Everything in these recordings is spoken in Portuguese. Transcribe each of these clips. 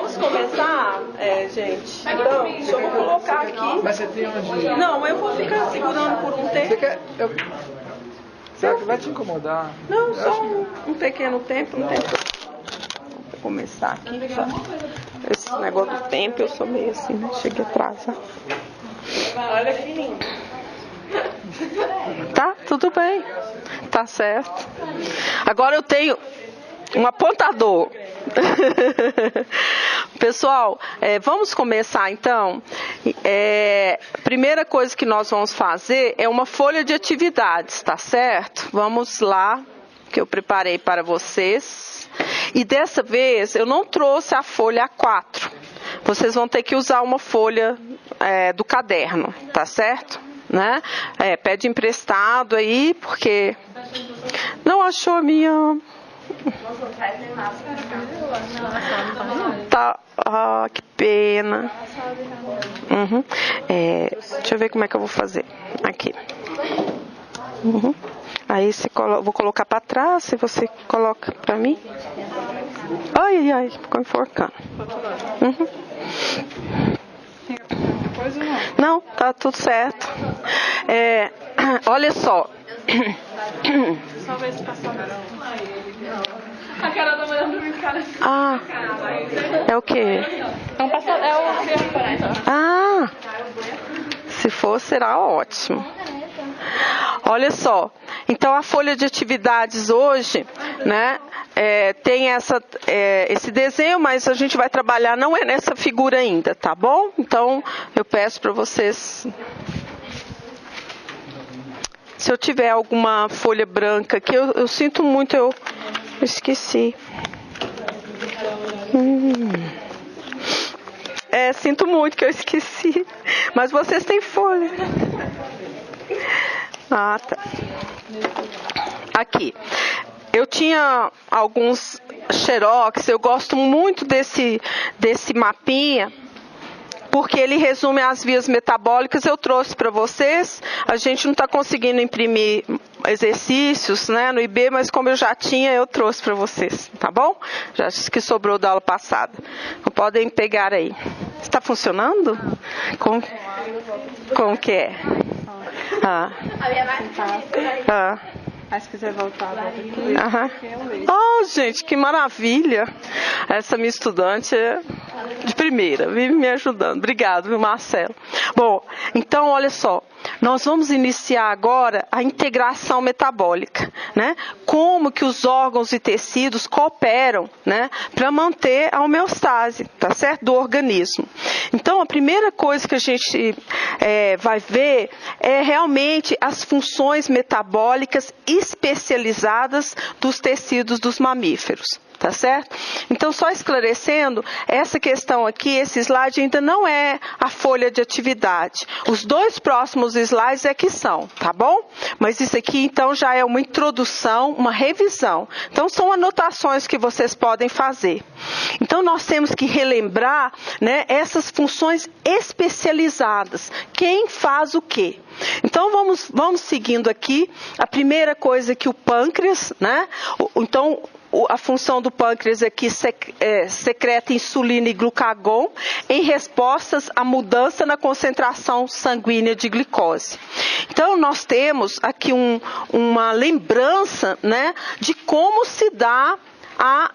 vamos começar, gente? Então, deixa eu colocar aqui. Mas você tem onde? Não, eu vou ficar segurando por um tempo. Você quer... Será que vai te incomodar? Não, só um pequeno tempo, não tem problema. Vou começar aqui. Tá? Esse negócio do tempo, eu sou meio assim, né? Cheguei atrasada. Olha que lindo. Tá, tudo bem. Tá certo. Agora eu tenho um apontador. Pessoal, vamos começar então. A primeira coisa que nós vamos fazer é uma folha de atividades, tá certo? Vamos lá, que eu preparei para vocês. E dessa vez eu não trouxe a folha A4. Vocês vão ter que usar uma folha do caderno, tá certo? Né? Pede emprestado aí, porque não achou a minha. Tá, que pena. Deixa eu ver como é que eu vou fazer. Aqui. Aí vou colocar para trás e você coloca para mim. Ai, ficou enforcando. Não, tá tudo certo. Olha só. Só ver se passou. A cara da mulher do cara. Ah, é o quê? É o Se for, será ótimo. Olha só. Então, a folha de atividades hoje, né, tem esse desenho, mas a gente vai trabalhar, não é nessa figura ainda, tá bom? Então, eu peço para vocês... Se eu tiver alguma folha branca aqui, eu sinto muito, eu esqueci. Sinto muito que eu esqueci. Mas vocês têm folha. Ah, tá. Aqui. Eu tinha alguns xerox, eu gosto muito desse mapinha, porque ele resume as vias metabólicas. Eu trouxe para vocês. A gente não está conseguindo imprimir exercícios, né, no IB, mas como eu já tinha, eu trouxe para vocês, tá bom? Já que sobrou da aula passada. Então, podem pegar aí. Está funcionando? Como que é? Mas se quiser voltar, volta aqui. Gente, que maravilha. Essa minha estudante é de primeira, vive me ajudando. Obrigado, viu, Marcelo? Bom, então, olha só. Nós vamos iniciar agora a integração metabólica, né? Como que os órgãos e tecidos cooperam, né, para manter a homeostase, tá certo? Do organismo. Então, a primeira coisa que a gente vai ver é realmente as funções metabólicas especializadas dos tecidos dos mamíferos. Tá certo? Então, só esclarecendo, essa questão aqui, esse slide ainda não é a folha de atividade. Os dois próximos slides é que são, tá bom? Mas isso aqui, então, já é uma introdução, uma revisão. Então, são anotações que vocês podem fazer. Então, nós temos que relembrar, né, essas funções especializadas. Quem faz o quê? Então, vamos seguindo aqui. A primeira coisa é que o pâncreas, né? Então, a função do pâncreas aqui secreta insulina e glucagon em respostas à mudança na concentração sanguínea de glicose. Então, nós temos aqui uma lembrança, né, de como se dá a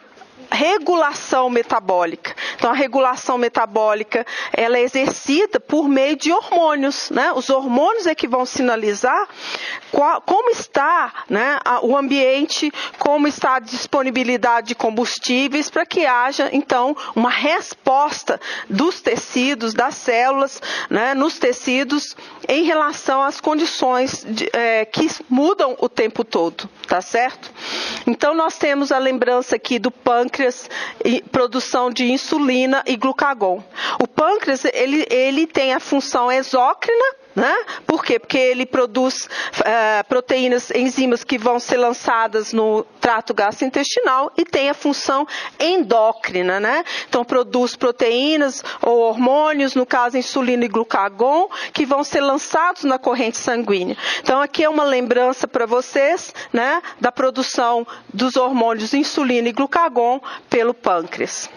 regulação metabólica. Então, a regulação metabólica, ela é exercida por meio de hormônios, né? Os hormônios é que vão sinalizar como está, né, o ambiente, como está a disponibilidade de combustíveis, para que haja, então, uma resposta dos tecidos, das células, né, nos tecidos, em relação às condições que mudam o tempo todo, tá certo? Então, nós temos a lembrança aqui do pâncreas e produção de insulina e glucagon. O pâncreas, ele tem a função exócrina, né? Por quê? Porque ele produz proteínas, enzimas que vão ser lançadas no trato gastrointestinal e tem a função endócrina, né? Então, produz proteínas ou hormônios, no caso, insulina e glucagon, que vão ser lançados na corrente sanguínea. Então, aqui é uma lembrança para vocês, né, da produção dos hormônios insulina e glucagon pelo pâncreas.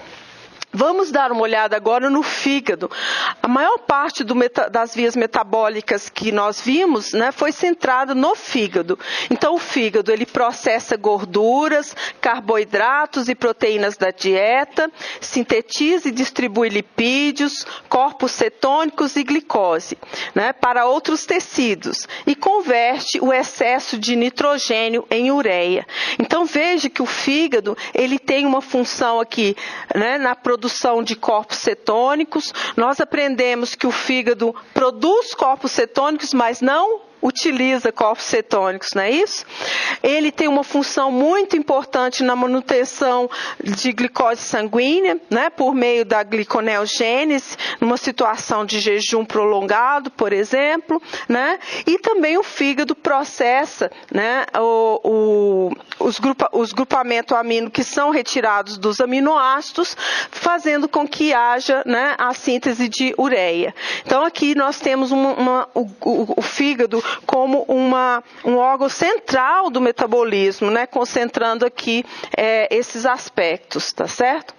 Vamos dar uma olhada agora no fígado. A maior parte das vias metabólicas que nós vimos, né, foi centrada no fígado. Então, o fígado, ele processa gorduras, carboidratos e proteínas da dieta, sintetiza e distribui lipídios, corpos cetônicos e glicose, né, para outros tecidos e converte o excesso de nitrogênio em ureia. Então, veja que o fígado, ele tem uma função aqui, né, na produção de corpos cetônicos. Nós aprendemos que o fígado produz corpos cetônicos, mas não utiliza corpos cetônicos, não é isso? Ele tem uma função muito importante na manutenção de glicose sanguínea, né, por meio da gliconeogênese, numa situação de jejum prolongado, por exemplo, né? E também o fígado processa, né, os grupamentos amino que são retirados dos aminoácidos, fazendo com que haja, né, a síntese de ureia. Então aqui nós temos o fígado como um órgão central do metabolismo, né, concentrando aqui esses aspectos, tá certo?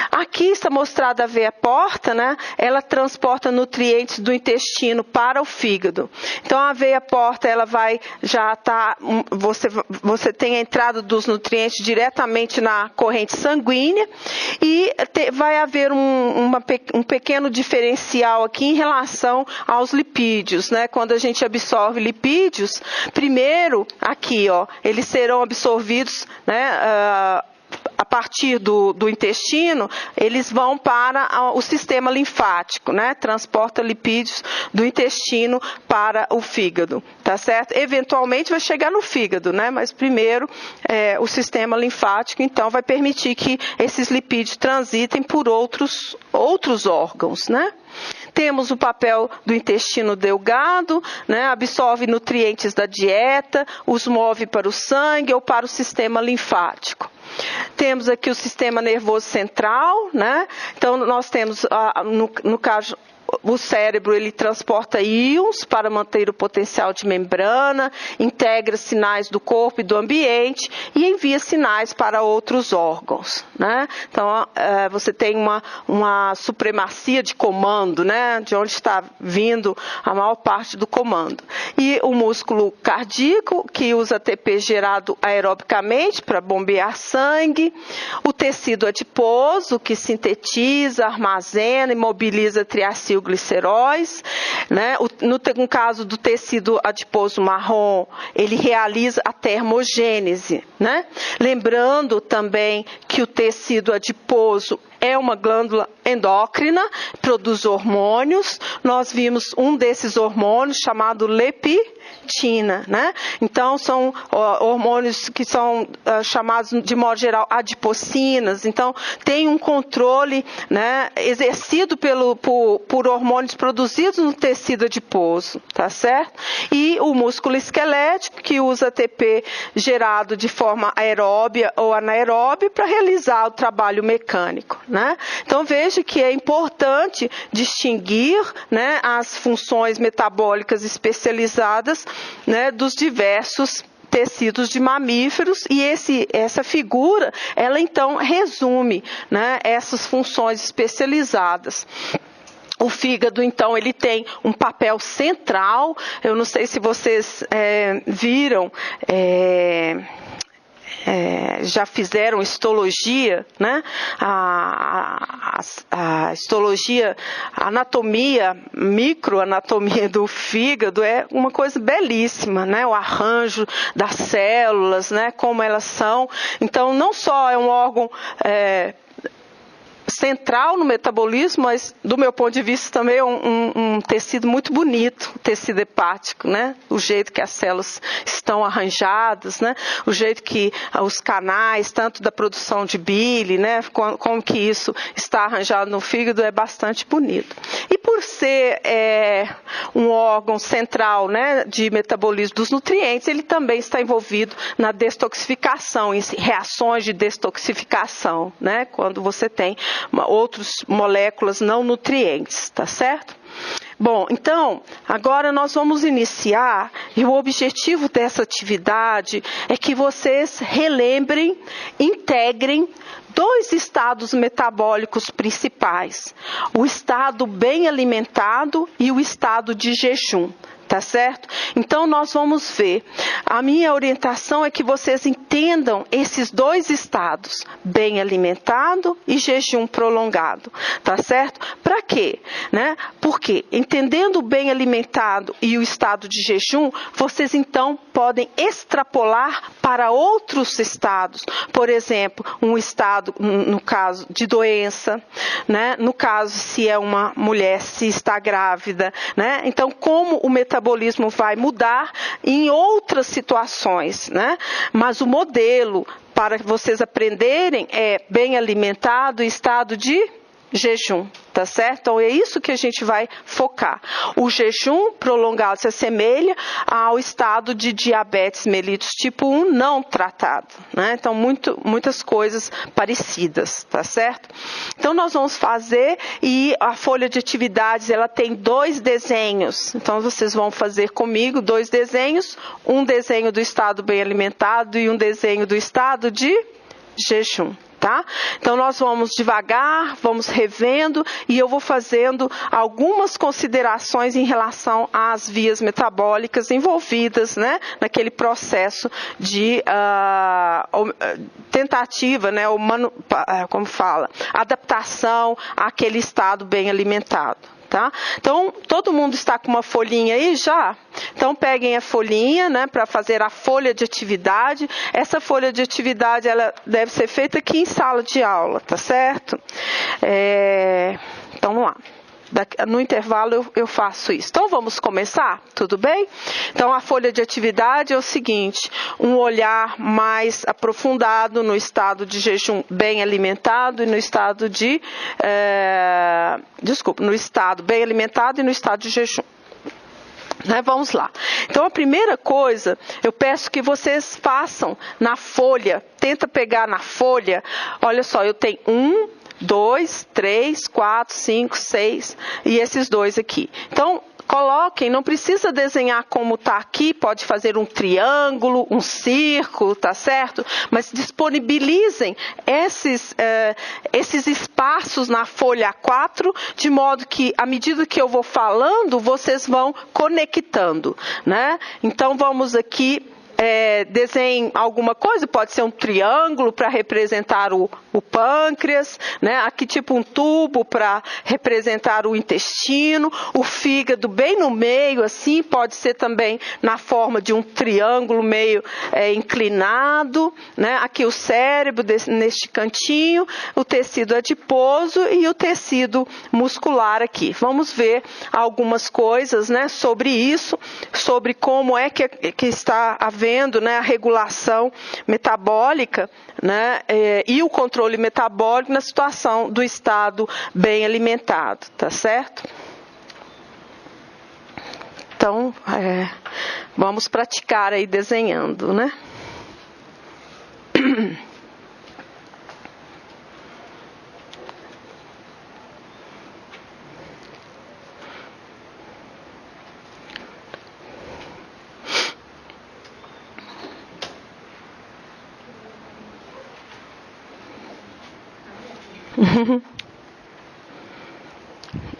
Aqui está mostrada a veia porta, né, ela transporta nutrientes do intestino para o fígado. Então a veia porta, ela vai você tem a entrada dos nutrientes diretamente na corrente sanguínea e vai haver um pequeno diferencial aqui em relação aos lipídios, né, quando a gente absorve lipídios, primeiro aqui, ó, eles serão absorvidos, né, a partir do intestino, eles vão para o sistema linfático, né? Transporta lipídios do intestino para o fígado, tá certo? Eventualmente vai chegar no fígado, né? Mas primeiro o sistema linfático, então, vai permitir que esses lipídios transitem por outros órgãos, né? Temos o papel do intestino delgado, né, absorve nutrientes da dieta, os move para o sangue ou para o sistema linfático. Temos aqui o sistema nervoso central, né? Então nós temos, no caso, o cérebro, ele transporta íons para manter o potencial de membrana, integra sinais do corpo e do ambiente e envia sinais para outros órgãos, né? Então, você tem uma supremacia de comando, né? De onde está vindo a maior parte do comando. E o músculo cardíaco, que usa ATP gerado aerobicamente para bombear sangue. O tecido adiposo, que sintetiza, armazena e mobiliza triacilgliceróis, né? No caso do tecido adiposo marrom, ele realiza a termogênese, né? Lembrando também que o tecido adiposo é uma glândula endócrina, produz hormônios. Nós vimos um desses hormônios chamado leptina, né? Então, são hormônios que são chamados, de modo geral, adipocinas. Então, tem um controle, né, exercido por hormônios produzidos no tecido adiposo, tá certo? E o músculo esquelético, que usa ATP gerado de forma aeróbia ou anaeróbia para realizar o trabalho mecânico, né? Então, veja que é importante distinguir, né, as funções metabólicas especializadas, né, dos diversos tecidos de mamíferos, e essa figura, ela então resume, né, essas funções especializadas. O fígado, então, ele tem um papel central. Eu não sei se vocês viram, já fizeram histologia, né? A histologia, a anatomia, microanatomia do fígado é uma coisa belíssima, né? O arranjo das células, né? Como elas são. Então, não só é um órgão central no metabolismo, mas, do meu ponto de vista, também é um tecido muito bonito, o tecido hepático, né? O jeito que as células estão arranjadas, né? O jeito que os canais, tanto da produção de bile, né? Como que isso está arranjado no fígado, é bastante bonito. E por ser um órgão central, né, de metabolismo dos nutrientes, ele também está envolvido na detoxificação, em reações de detoxificação, né? Quando você tem outras moléculas não nutrientes, tá certo? Bom, então, agora nós vamos iniciar, e o objetivo dessa atividade é que vocês relembrem, integrem 2 estados metabólicos principais: o estado bem alimentado e o estado de jejum. Tá certo? Então, nós vamos ver. A minha orientação é que vocês entendam esses 2 estados, bem alimentado e jejum prolongado. Tá certo? Para quê? Né? Porque, entendendo o bem alimentado e o estado de jejum, vocês então podem extrapolar para outros estados. Por exemplo, um estado, no caso de doença, né? No caso, se é uma mulher, se está grávida, né? Então, como o metabolismo vai mudar em outras situações, né? Mas o modelo para vocês aprenderem é bem alimentado e estado de jejum, tá certo? Então é isso que a gente vai focar. O jejum prolongado se assemelha ao estado de diabetes mellitus tipo 1 não tratado, né? Então muitas coisas parecidas, tá certo? Então nós vamos fazer, e a folha de atividades ela tem 2 desenhos. Então vocês vão fazer comigo 2 desenhos, um desenho do estado bem alimentado e um desenho do estado de jejum. Tá? Então nós vamos devagar, vamos revendo, e eu vou fazendo algumas considerações em relação às vias metabólicas envolvidas, né, naquele processo de tentativa, né, adaptação àquele estado bem alimentado. Tá? Então, todo mundo está com uma folhinha aí já? Então, peguem a folhinha, né, para fazer a folha de atividade. Essa folha de atividade ela deve ser feita aqui em sala de aula, tá certo? Então, vamos lá. No intervalo eu faço isso. Então vamos começar? Tudo bem? Então a folha de atividade é o seguinte: um olhar mais aprofundado no estado de jejum bem alimentado e no estado de no estado bem alimentado e no estado de jejum. Vamos lá. Então a primeira coisa, eu peço que vocês façam na folha, tenta pegar na folha. Olha só, eu tenho 1, 2, 3, 4, 5, 6 e esses 2 aqui. Então, coloquem, não precisa desenhar como está aqui, pode fazer um triângulo, um círculo, tá certo? Mas disponibilizem esses espaços na folha A4, de modo que, à medida que eu vou falando, vocês vão conectando, né? Então, vamos aqui. Desenhe alguma coisa, pode ser um triângulo para representar o pâncreas, né? Aqui tipo um tubo para representar o intestino, o fígado bem no meio, assim, pode ser também na forma de um triângulo meio inclinado, né? Aqui o cérebro neste cantinho, o tecido adiposo e o tecido muscular aqui. Vamos ver algumas coisas, né, sobre isso, sobre como é que está havendo, né, a regulação metabólica, né, e o controle metabólico na situação do estado bem alimentado, tá certo? Então, vamos praticar aí desenhando, né?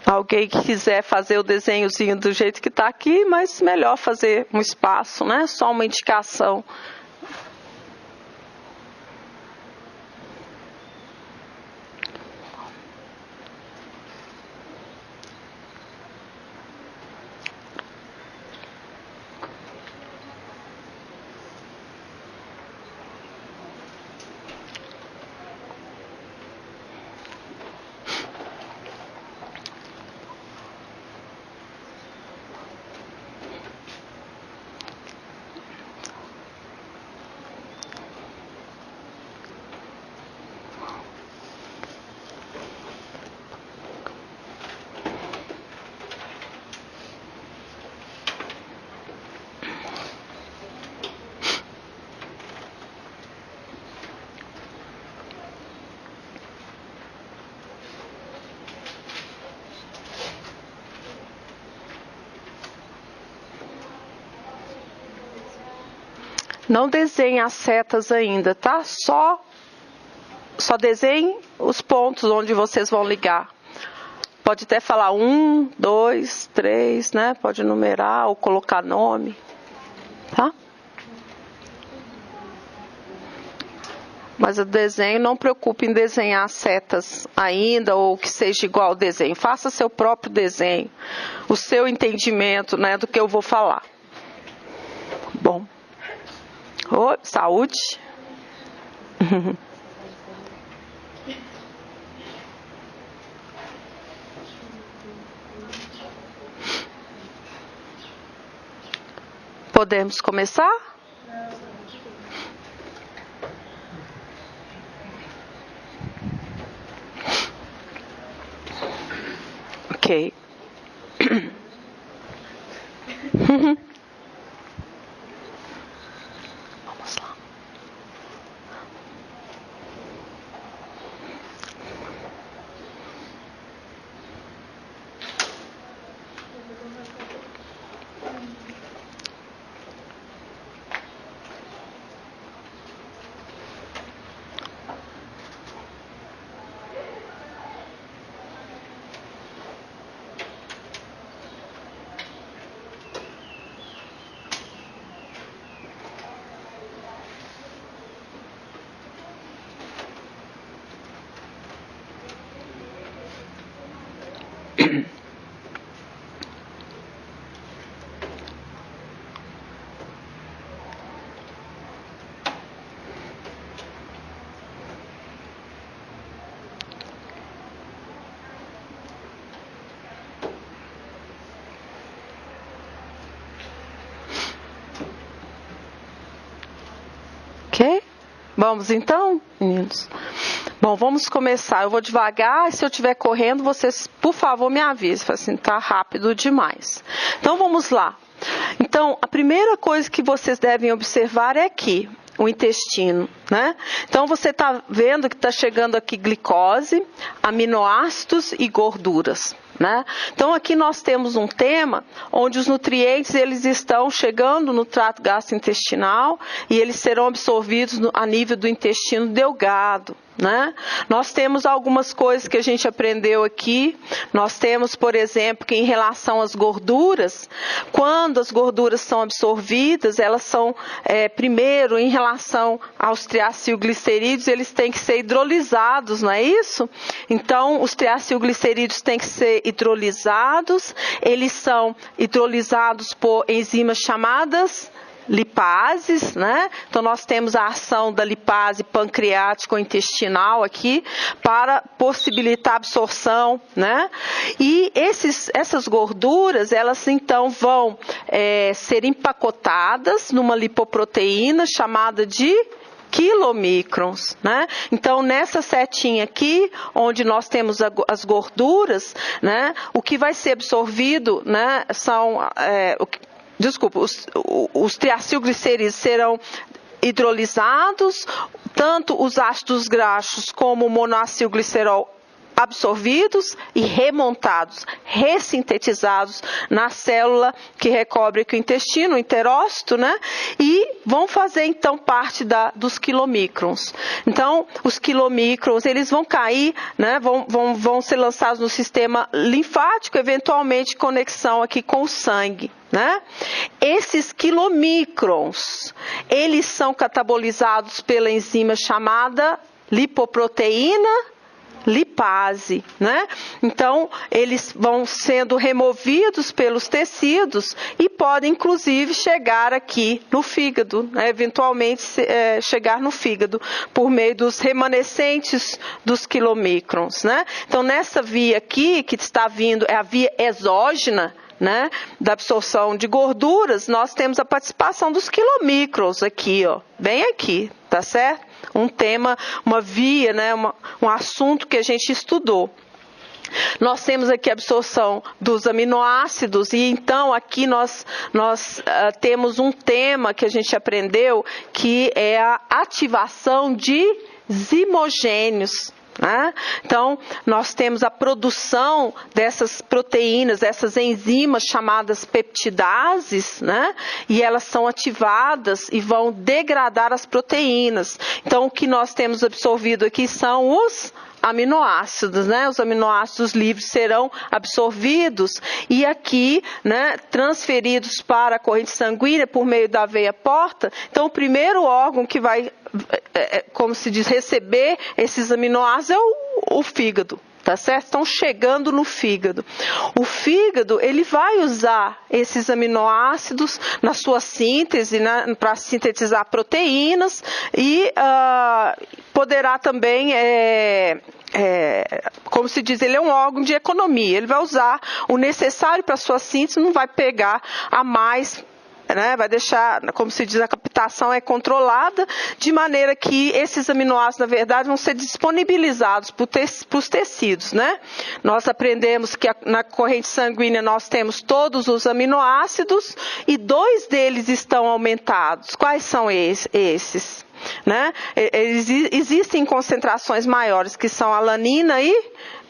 Alguém que quiser fazer o desenhozinho do jeito que está aqui, mas melhor fazer um espaço, né? Só uma indicação. Não desenhe as setas ainda, tá? Só desenhe os pontos onde vocês vão ligar. Pode até falar 1, 2, 3, né? Pode numerar ou colocar nome, tá? Mas o desenho, não preocupe em desenhar setas ainda ou que seja igual ao desenho. Faça seu próprio desenho, o seu entendimento, né, do que eu vou falar. Bom. Oi, saúde. Podemos começar? Ok. Vamos lá. Ok? Vamos então, meninos? Bom, vamos começar. Eu vou devagar e se eu estiver correndo, vocês, por favor, me avisem. Assim, tá rápido demais. Então, vamos lá. Então, a primeira coisa que vocês devem observar é aqui, o intestino, né? Então, você está vendo que está chegando aqui glicose, aminoácidos e gorduras, né? Então, aqui nós temos um tema onde os nutrientes eles estão chegando no trato gastrointestinal e eles serão absorvidos a nível do intestino delgado, né? Nós temos algumas coisas que a gente aprendeu aqui. Nós temos, por exemplo, que em relação às gorduras, quando as gorduras são absorvidas, elas são, primeiro, em relação aos triacilglicerídeos, eles têm que ser hidrolisados, não é isso? Então, os triacilglicerídeos têm que ser hidrolisados, eles são hidrolisados por enzimas chamadas lipases, né? Então nós temos a ação da lipase pancreático-intestinal aqui para possibilitar a absorção, né? E essas gorduras, elas então vão ser empacotadas numa lipoproteína chamada de quilomicrons, né? Então, nessa setinha aqui, onde nós temos as gorduras, né? O que vai ser absorvido, né? São os triacilglicerídeos serão hidrolisados, tanto os ácidos graxos como o monoacilglicerol absorvidos e remontados, ressintetizados na célula que recobre aqui o intestino, o enterócito, né? E vão fazer então parte dos quilomicrons. Então, os quilomicrons, eles vão cair, né? Vão ser lançados no sistema linfático, eventualmente conexão aqui com o sangue, né? Esses quilomicrons, eles são catabolizados pela enzima chamada lipoproteína lipase, né? Então, eles vão sendo removidos pelos tecidos e podem, inclusive, chegar aqui no fígado, né? Eventualmente chegar no fígado por meio dos remanescentes dos quilomicrons, né? Então, nessa via aqui, que está vindo, é a via exógena, né, da absorção de gorduras, nós temos a participação dos quilomicrons aqui, ó, bem aqui, tá certo? Um tema, uma via, né, um assunto que a gente estudou. Nós temos aqui a absorção dos aminoácidos e então aqui nós temos um tema que a gente aprendeu que é a ativação de zimogênios, né? Então, nós temos a produção dessas proteínas, essas enzimas chamadas peptidases, né? E elas são ativadas e vão degradar as proteínas. Então, o que nós temos absorvido aqui são os aminoácidos, né? Os aminoácidos livres serão absorvidos e aqui, né, transferidos para a corrente sanguínea por meio da veia porta. Então, o primeiro órgão que vai, como se diz, receber esses aminoácidos é o fígado. Tá certo? Estão chegando no fígado. O fígado, ele vai usar esses aminoácidos na sua síntese, né, para sintetizar proteínas e poderá também, como se diz, ele é um órgão de economia. Ele vai usar o necessário para a sua síntese, não vai pegar a mais, né, vai deixar, como se diz, a captação é controlada, de maneira que esses aminoácidos, na verdade, vão ser disponibilizados para os tecidos, né? Nós aprendemos que na corrente sanguínea nós temos todos os aminoácidos e 2 deles estão aumentados. Quais são esses? Né? Eles existem concentrações maiores, que são alanina e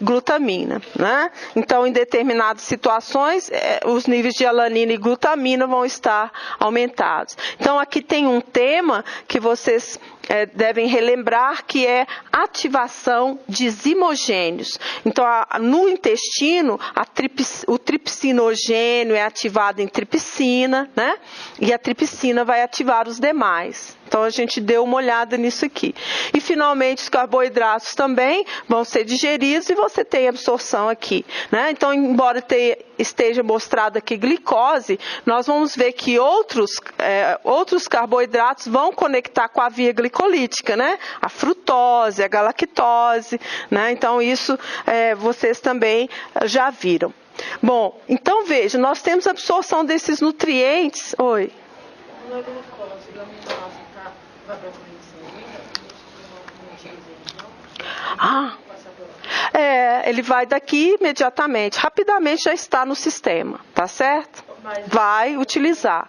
glutamina, né? Então, em determinadas situações, os níveis de alanina e glutamina vão estar aumentados. Então, aqui tem um tema que vocês devem relembrar, que é ativação de zimogênios. Então, no intestino, o tripsinogênio é ativado em tripsina, né? E a tripsina vai ativar os demais. Então, a gente deu uma olhada nisso aqui. E, finalmente, os carboidratos também vão ser digeridos e você tem absorção aqui, né? Então, embora esteja mostrado aqui glicose, nós vamos ver que outros carboidratos vão conectar com a via glicolítica, né? A frutose, a galactose, né? Então, isso vocês também já viram. Bom, então veja, nós temos absorção desses nutrientes. Oi. Não é glucose, o aminoácido vai para a corrente sanguínea, não utiliza ele, não? Ele vai daqui imediatamente, rapidamente já está no sistema, tá certo? Vai utilizar.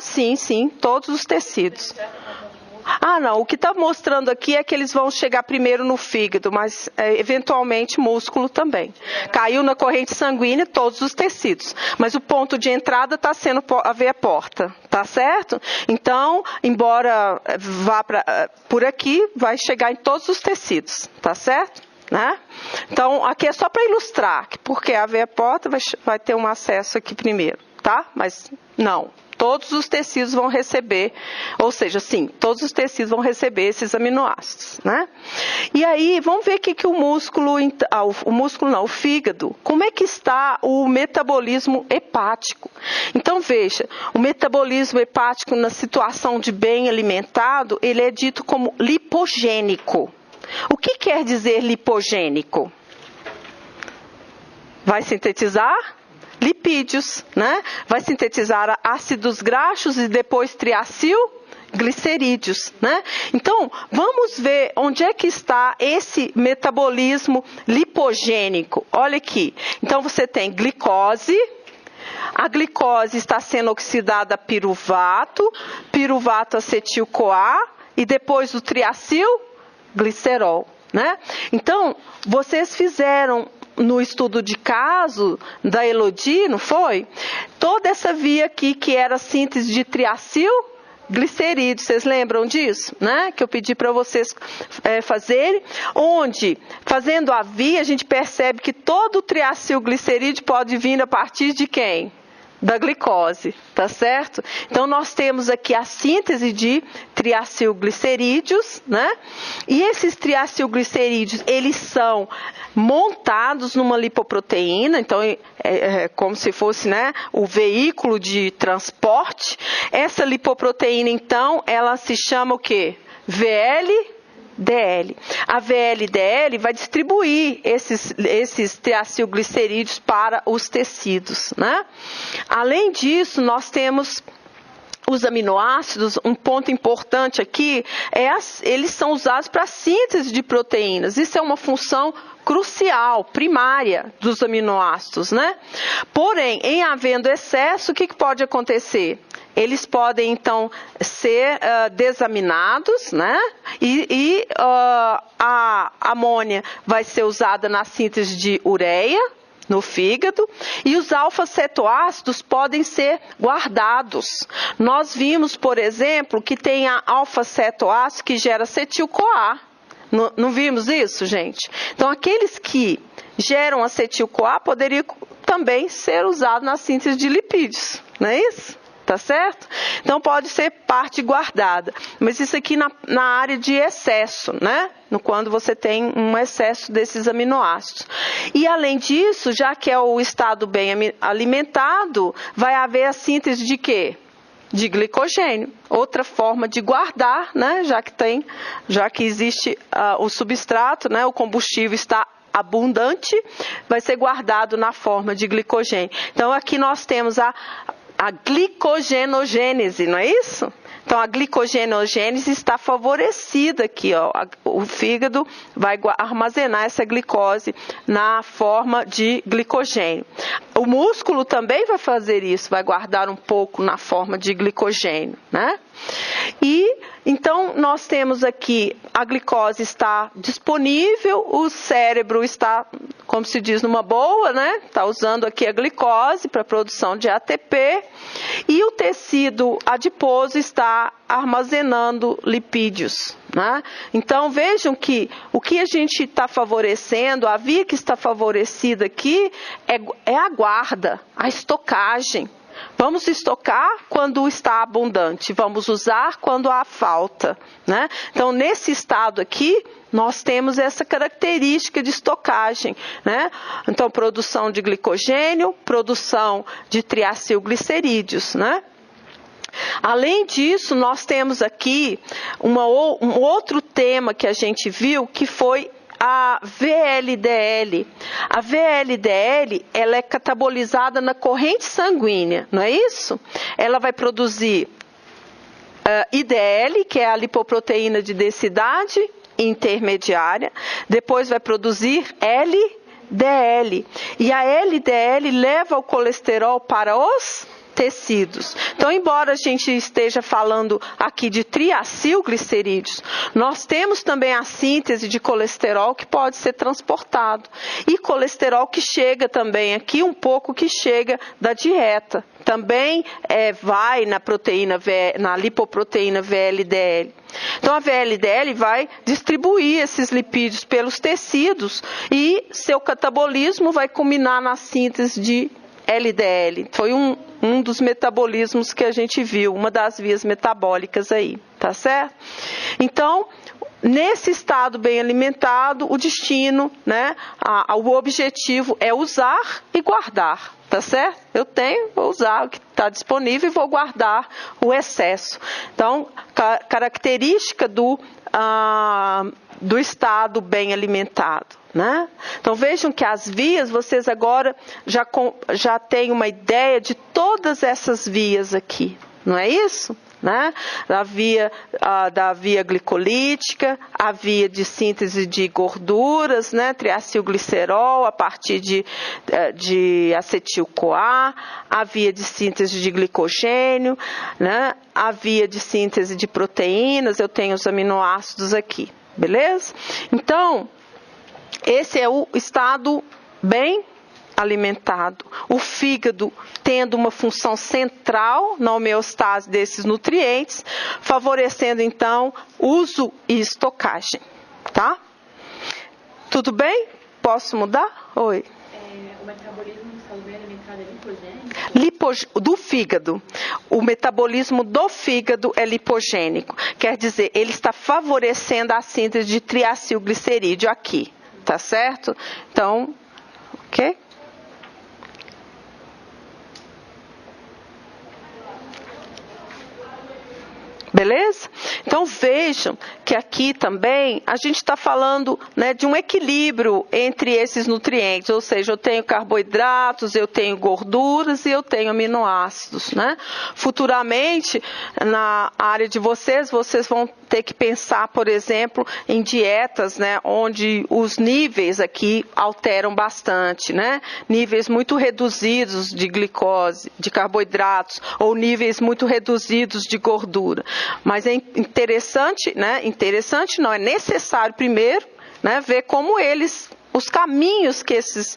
Sim, todos os tecidos. Não, o que está mostrando aqui é que eles vão chegar primeiro no fígado, mas eventualmente músculo também. Caiu na corrente sanguínea todos os tecidos, mas o ponto de entrada está sendo a veia porta, tá certo? Então, embora vá por aqui, vai chegar em todos os tecidos, tá certo? Né? Então, aqui é só para ilustrar, porque a veia porta vai ter um acesso aqui primeiro, tá? Mas não. Todos os tecidos vão receber, ou seja, sim, todos os tecidos vão receber esses aminoácidos, né? E aí, vamos ver que o fígado, como é que está o metabolismo hepático? Então, veja, o metabolismo hepático na situação de bem alimentado, ele é dito como lipogênico. O que quer dizer lipogênico? Vai sintetizar lipídios, né? Vai sintetizar ácidos graxos e depois triacilglicerídeos, né? Então, vamos ver onde é que está esse metabolismo lipogênico. Olha aqui. Então, você tem glicose. A glicose está sendo oxidada a piruvato acetil-CoA e depois o triacilglicerol, né? Então, vocês fizeram no estudo de caso da Elodie, não foi? Toda essa via aqui que era a síntese de triacilglicerídeos, vocês lembram disso, né? Que eu pedi para vocês fazerem, onde, fazendo a via, a gente percebe que todo o triacilglicerídeo pode vir a partir de quem? Da glicose, tá certo? Então, nós temos aqui a síntese de triacilglicerídeos, né? E esses triacilglicerídeos, eles são montados numa lipoproteína, então é como se fosse, né, o veículo de transporte. Essa lipoproteína, então, ela se chama o quê? VLDL. A VLDL vai distribuir esses triacilglicerídeos para os tecidos, né? Além disso, nós temos os aminoácidos, um ponto importante aqui, eles são usados para a síntese de proteínas. Isso é uma função crucial, primária dos aminoácidos, né? Porém, em havendo excesso, o que pode acontecer? Eles podem, então, ser desaminados, né? E a amônia vai ser usada na síntese de ureia, no fígado, e os alfa-cetoácidos podem ser guardados. Nós vimos, por exemplo, que tem a alfa-cetoácido que gera acetil-CoA. Não vimos isso, gente? Então, aqueles que geram acetil-CoA poderiam também ser usados na síntese de lipídios, não é isso? Tá certo? Então, pode ser parte guardada. Mas isso aqui na área de excesso, né? Quando você tem um excesso desses aminoácidos. E, além disso, já que é o estado bem alimentado, vai haver a síntese de quê? De glicogênio. Outra forma de guardar, né? Já que existe o substrato, né? O combustível está abundante, vai ser guardado na forma de glicogênio. Então, aqui nós temos a glicogenogênese, não é isso? Então, a glicogenogênese está favorecida aqui, ó. O fígado vai armazenar essa glicose na forma de glicogênio. O músculo também vai fazer isso, vai guardar um pouco na forma de glicogênio, né? E, então, nós temos aqui, a glicose está disponível, o cérebro está, como se diz, numa boa, né? Está usando aqui a glicose para a produção de ATP, e o tecido adiposo está armazenando lipídios, né? Então, vejam que o que a gente está favorecendo, a via que está favorecida aqui é a guarda, a estocagem. Vamos estocar quando está abundante, vamos usar quando há falta, né? Então, nesse estado aqui, nós temos essa característica de estocagem, né? Então, produção de glicogênio, produção de triacilglicerídeos, né? Além disso, nós temos aqui um outro tema que a gente viu, que foi a VLDL. A VLDL, ela é catabolizada na corrente sanguínea, não é isso? Ela vai produzir IDL, que é a lipoproteína de densidade intermediária, depois vai produzir LDL. E a LDL leva o colesterol para os tecidos. Então, embora a gente esteja falando aqui de triacilglicerídeos, nós temos também a síntese de colesterol que pode ser transportado. E colesterol que chega também aqui, um pouco que chega da dieta. Também vai na lipoproteína VLDL. Então, a VLDL vai distribuir esses lipídios pelos tecidos e seu catabolismo vai culminar na síntese de LDL. Foi um dos metabolismos que a gente viu, uma das vias metabólicas aí, tá certo? Então, nesse estado bem alimentado, o destino, né, o objetivo é usar e guardar, tá certo? Eu tenho, vou usar o que está disponível e vou guardar o excesso. Então, característica do estado bem alimentado, né? Então, vejam que as vias, vocês agora já têm uma ideia de todas essas vias aqui, não é isso? Né? Da via glicolítica, a via de síntese de gorduras, né? Triacilglicerol a partir de acetil-CoA, a via de síntese de glicogênio, né? A via de síntese de proteínas, eu tenho os aminoácidos aqui, beleza? Então, esse é o estado bem alimentado. O fígado tendo uma função central na homeostase desses nutrientes, favorecendo então uso e estocagem, tá? Tudo bem? Posso mudar? Oi. O metabolismo do estado bem alimentado é lipogênico? Do fígado. O metabolismo do fígado é lipogênico. Quer dizer, ele está favorecendo a síntese de triacilglicerídeo aqui, tá certo? Então, ok? Beleza? Então vejam que aqui também a gente está falando, né, de um equilíbrio entre esses nutrientes, ou seja, eu tenho carboidratos, eu tenho gorduras e eu tenho aminoácidos, né? Futuramente, na área de vocês vão ter que pensar, por exemplo, em dietas, né, onde os níveis aqui alteram bastante, né? Níveis muito reduzidos de glicose, de carboidratos, ou níveis muito reduzidos de gordura. Mas é interessante, né? Interessante não, é necessário primeiro, né, ver como os caminhos que esses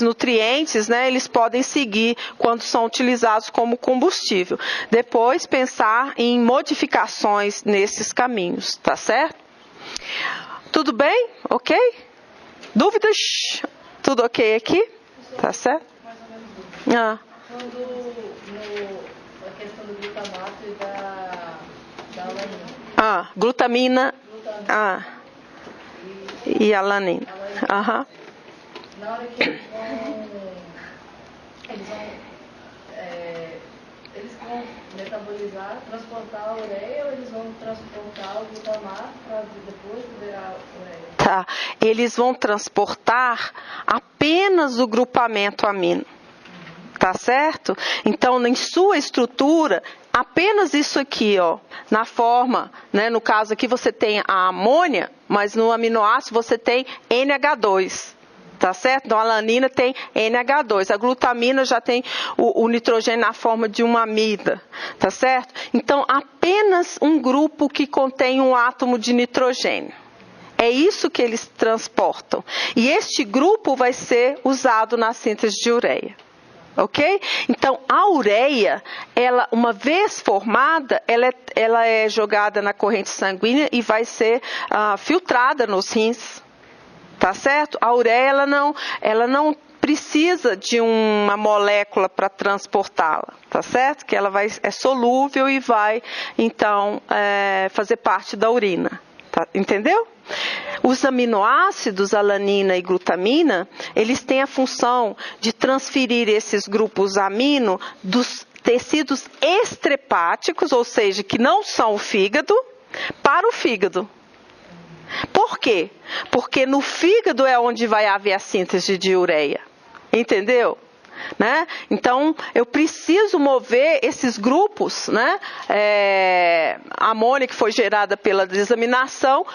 nutrientes, né, eles podem seguir quando são utilizados como combustível. Depois pensar em modificações nesses caminhos, tá certo? Tudo bem? Ok? Dúvidas? Tudo ok aqui? Tá certo? Ah. Quando a questão do glutamato e da alanina. Glutamina. E alanina. Aham. Na hora que eles vão metabolizar, transportar a ureia, ou eles vão transportar o glutamato para depois liberar a ureia? Tá. Eles vão transportar apenas o grupamento amino. Tá certo? Então, em sua estrutura, apenas isso aqui, ó, na forma, né, no caso aqui você tem a amônia, mas no aminoácido você tem NH2, tá certo? Então, a alanina tem NH2, a glutamina já tem o nitrogênio na forma de uma amida, tá certo? Então, apenas um grupo que contém um átomo de nitrogênio. É isso que eles transportam. E este grupo vai ser usado na síntese de ureia. Ok? Então, a ureia, ela, uma vez formada, ela é jogada na corrente sanguínea e vai ser filtrada nos rins. Tá certo? A ureia, ela não precisa de uma molécula para transportá-la. Tá certo? Que ela é solúvel e vai, então, fazer parte da urina. Tá? Entendeu? Os aminoácidos, alanina e glutamina, eles têm a função de transferir esses grupos amino dos tecidos estrepáticos, ou seja, que não são o fígado, para o fígado. Por quê? Porque no fígado é onde vai haver a síntese de ureia. Entendeu? Né? Então, eu preciso mover esses grupos, né? A amônia que foi gerada pela desaminação,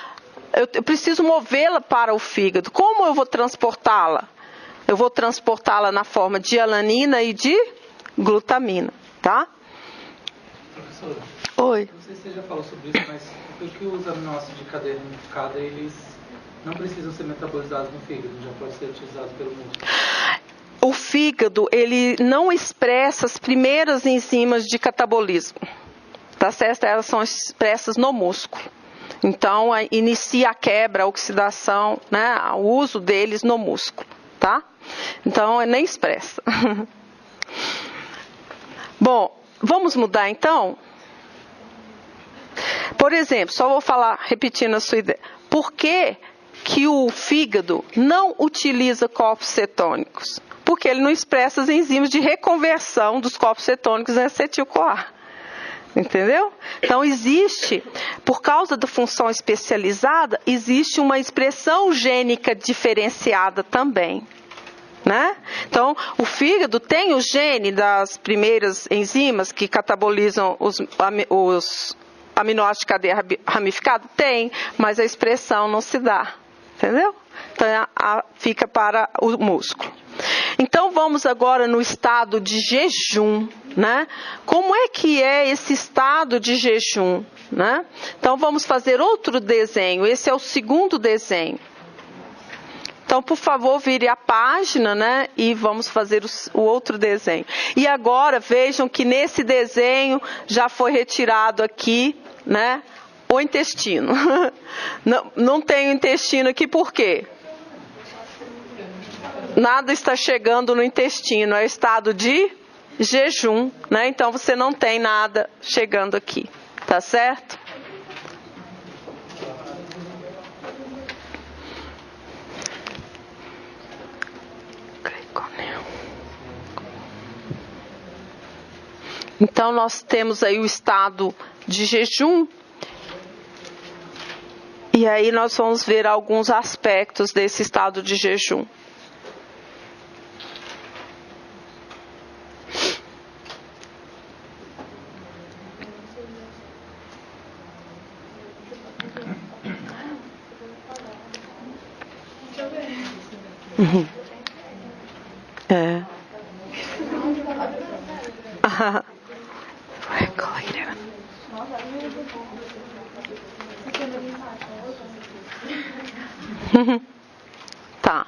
eu preciso movê-la para o fígado. Como eu vou transportá-la? Eu vou transportá-la na forma de alanina e de glutamina, tá? Professora. Oi. Não sei se você já falou sobre isso, mas por que os aminoácidos de cadeia ramificada, eles não precisam ser metabolizados no fígado, já pode ser utilizado pelo músculo? O fígado, ele não expressa as primeiras enzimas de catabolismo, tá certo? Elas são expressas no músculo. Então, inicia a quebra, a oxidação, né, o uso deles no músculo, tá? Então, nem expressa. Bom, vamos mudar então? Por exemplo, só vou falar, repetindo a sua ideia. Por que o fígado não utiliza corpos cetônicos? Porque ele não expressa as enzimas de reconversão dos corpos cetônicos em acetil-CoA. Entendeu? Então, por causa da função especializada, existe uma expressão gênica diferenciada também. Né? Então, o fígado tem o gene das primeiras enzimas que catabolizam os aminoácidos de cadeia ramificada? Tem, mas a expressão não se dá. Entendeu? Então, fica para o músculo. Então, vamos agora no estado de jejum, né? Como é que é esse estado de jejum, né? Então, vamos fazer outro desenho. Esse é o segundo desenho. Então, por favor, vire a página, né? E vamos fazer o outro desenho. E agora, vejam que nesse desenho já foi retirado aqui, né? O intestino. Não tem o intestino aqui, por quê? Nada está chegando no intestino, é estado de jejum, né? Então você não tem nada chegando aqui, tá certo? Então nós temos aí o estado de jejum E aí nós vamos ver alguns aspectos desse estado de jejum. É. Tá.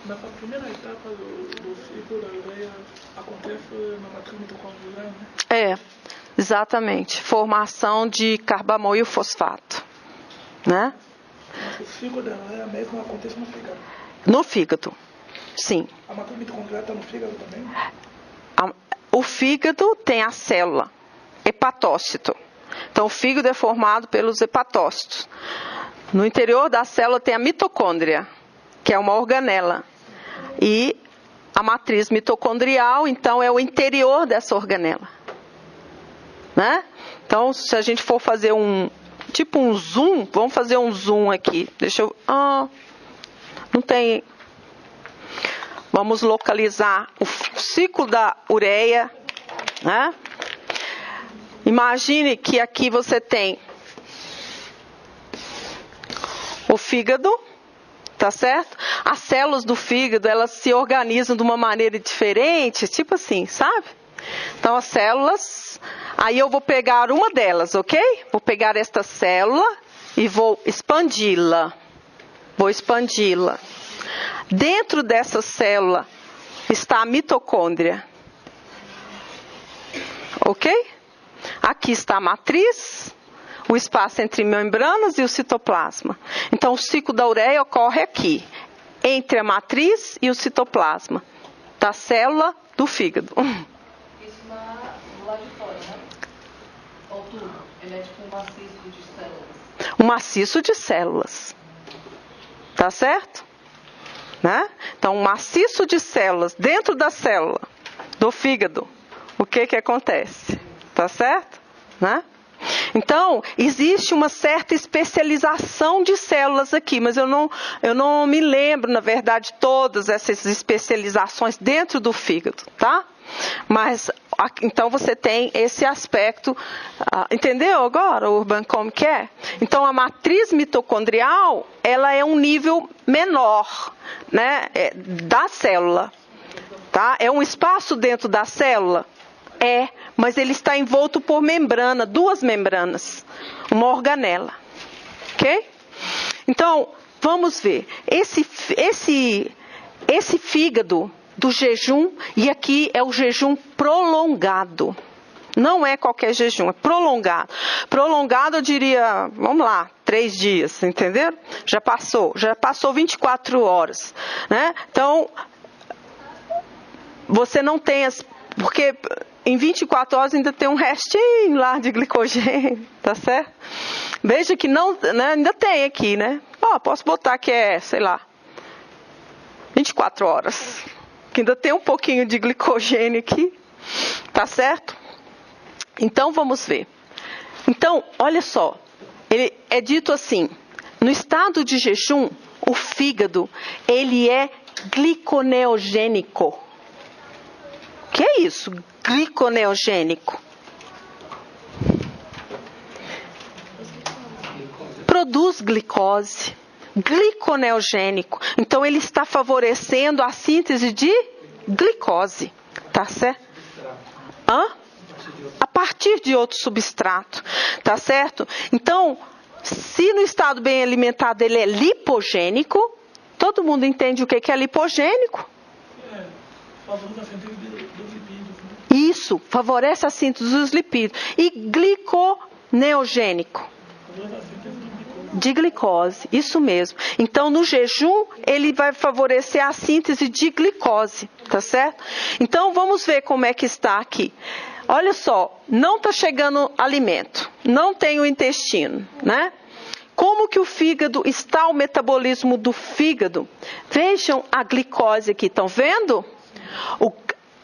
Nessa primeira etapa do ciclo da ureia acontece na matriz mitocondrial, né? É, exatamente. Formação de carbamoil fosfato, né? Mas o ciclo da ureia mesmo acontece no fígado. No fígado, sim. A matriz mitocondrial está no fígado também? O fígado tem a célula, hepatócito. Então, o fígado é formado pelos hepatócitos. No interior da célula tem a mitocôndria, que é uma organela. E a matriz mitocondrial, então, é o interior dessa organela. Né? Então, se a gente for fazer um zoom, vamos fazer um zoom aqui. Deixa eu... não tem... Vamos localizar o ciclo da ureia, né? Imagine que aqui você tem o fígado, tá certo? As células do fígado, elas se organizam de uma maneira diferente, tipo assim, sabe? Então as células, aí eu vou pegar uma delas, ok? Vou pegar esta célula e vou expandi-la. Dentro dessa célula está a mitocôndria. Ok? Aqui está a matriz, o espaço entre membranas e o citoplasma. Então, o ciclo da ureia ocorre aqui, entre a matriz e o citoplasma da célula do fígado. Isso do lado de fora, né? Ou tudo. Ele é tipo um maciço de células. Um maciço de células. Tá certo? Né? Então, um maciço de células dentro da célula do fígado. O que acontece? Tá certo? Né? Então, existe uma certa especialização de células aqui, mas eu não me lembro, na verdade, todas essas especializações dentro do fígado, tá? Mas, então você tem esse aspecto, entendeu agora, Urban, como que é? Então, a matriz mitocondrial, ela é um nível menor, né, da célula, tá? É um espaço dentro da célula? Mas ele está envolto por membrana, duas membranas, uma organela, ok? Então, vamos ver, esse fígado do jejum, e aqui é o jejum prolongado. Não é qualquer jejum, é prolongado. Prolongado, eu diria, vamos lá, 3 dias, entenderam? Já passou 24 horas. Né? Então, você não tem porque em 24 horas ainda tem um restinho lá de glicogênio, tá certo? Veja que não, né, ainda tem aqui, né? Posso botar que sei lá, 24 horas. Que ainda tem um pouquinho de glicogênio aqui, tá certo? Então, vamos ver. Então, olha só, ele é dito assim, no estado de jejum, o fígado, ele é gliconeogênico. O que é isso? Gliconeogênico. Produz glicose. Gliconeogênico. Então, ele está favorecendo a síntese de glicose. Tá certo? A partir de outro substrato. Tá certo? Então, se no estado bem alimentado ele é lipogênico, todo mundo entende o que é lipogênico? Favorece a síntese dos lipídios. Isso, favorece a síntese dos lipídios. E gliconeogênico. Favorece a síntese de glicose, isso mesmo. Então, no jejum, ele vai favorecer a síntese de glicose, tá certo? Então, vamos ver como é que está aqui. Olha só, não está chegando alimento, não tem o intestino, né? Como que o fígado está, o metabolismo do fígado? Vejam a glicose aqui, estão vendo?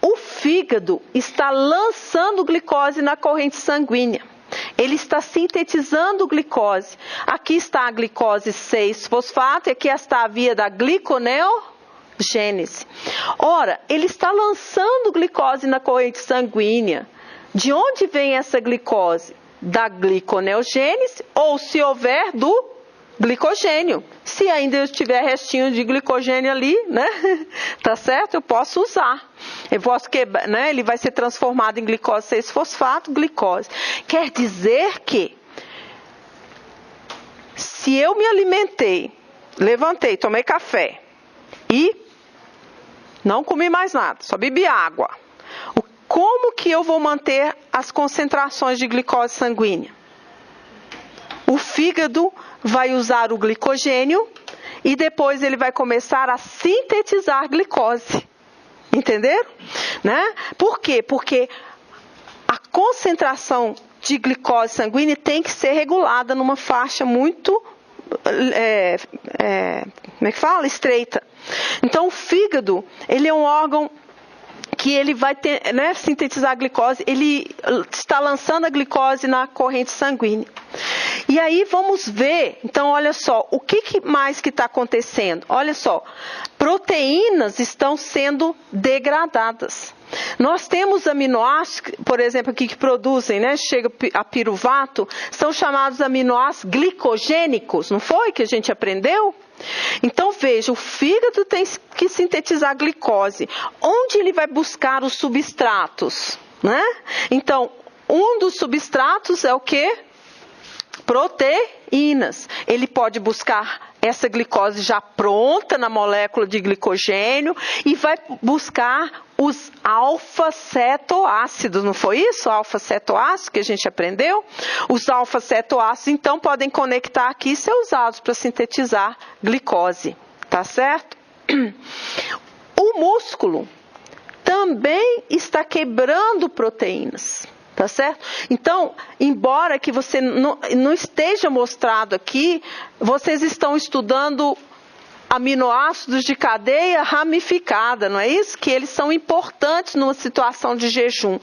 O fígado está lançando glicose na corrente sanguínea. Ele está sintetizando glicose. Aqui está a glicose 6-fosfato e aqui está a via da gliconeogênese. Ora, ele está lançando glicose na corrente sanguínea. De onde vem essa glicose? Da gliconeogênese ou, se houver, do glicogênio. Se ainda tiver restinho de glicogênio ali, né? Tá certo? Eu posso usar. Eu posso quebrar, né? Ele vai ser transformado em glicose 6-fosfato, glicose. Quer dizer que se eu me alimentei, levantei, tomei café e não comi mais nada, só bebi água. Como que eu vou manter as concentrações de glicose sanguínea? O fígado vai usar o glicogênio e depois ele vai começar a sintetizar glicose. Entenderam? Né? Por quê? Porque a concentração de glicose sanguínea tem que ser regulada numa faixa muito, como é que fala? Estreita. Então o fígado, ele é um órgão que ele vai ter, né, sintetizar a glicose, ele está lançando a glicose na corrente sanguínea. E aí vamos ver, então olha só, o que mais que está acontecendo? Olha só, proteínas estão sendo degradadas. Nós temos aminoácidos, por exemplo, aqui que produzem, né, chega a piruvato, são chamados aminoácidos glicogênicos, não foi que a gente aprendeu? Então veja, o fígado tem que sintetizar glicose. Onde ele vai buscar os substratos, né? Então, um dos substratos é o quê? Proteínas. Ele pode buscar essa glicose já pronta na molécula de glicogênio e vai buscar os alfa-cetoácidos, não foi isso? Alfa-cetoácido que a gente aprendeu? Os alfa-cetoácidos, então, podem conectar aqui e ser usados para sintetizar glicose, tá certo? O músculo também está quebrando proteínas. Tá certo? Então, embora que você não esteja mostrado aqui, vocês estão estudando aminoácidos de cadeia ramificada, não é isso? Que eles são importantes numa situação de jejum.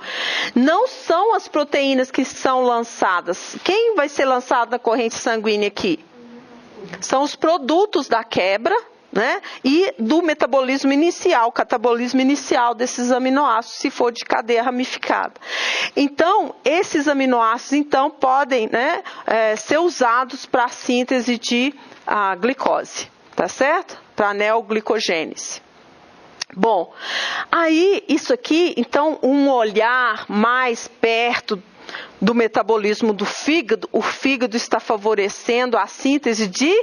Não são as proteínas que são lançadas. Quem vai ser lançado na corrente sanguínea aqui? São os produtos da quebra, né? E do metabolismo inicial, catabolismo inicial desses aminoácidos, se for de cadeia ramificada. Então, esses aminoácidos, então, podem, né, ser usados para a síntese de glicose, tá certo? Para a neoglicogênese. Bom, aí, isso aqui, então, um olhar mais perto do metabolismo do fígado, o fígado está favorecendo a síntese de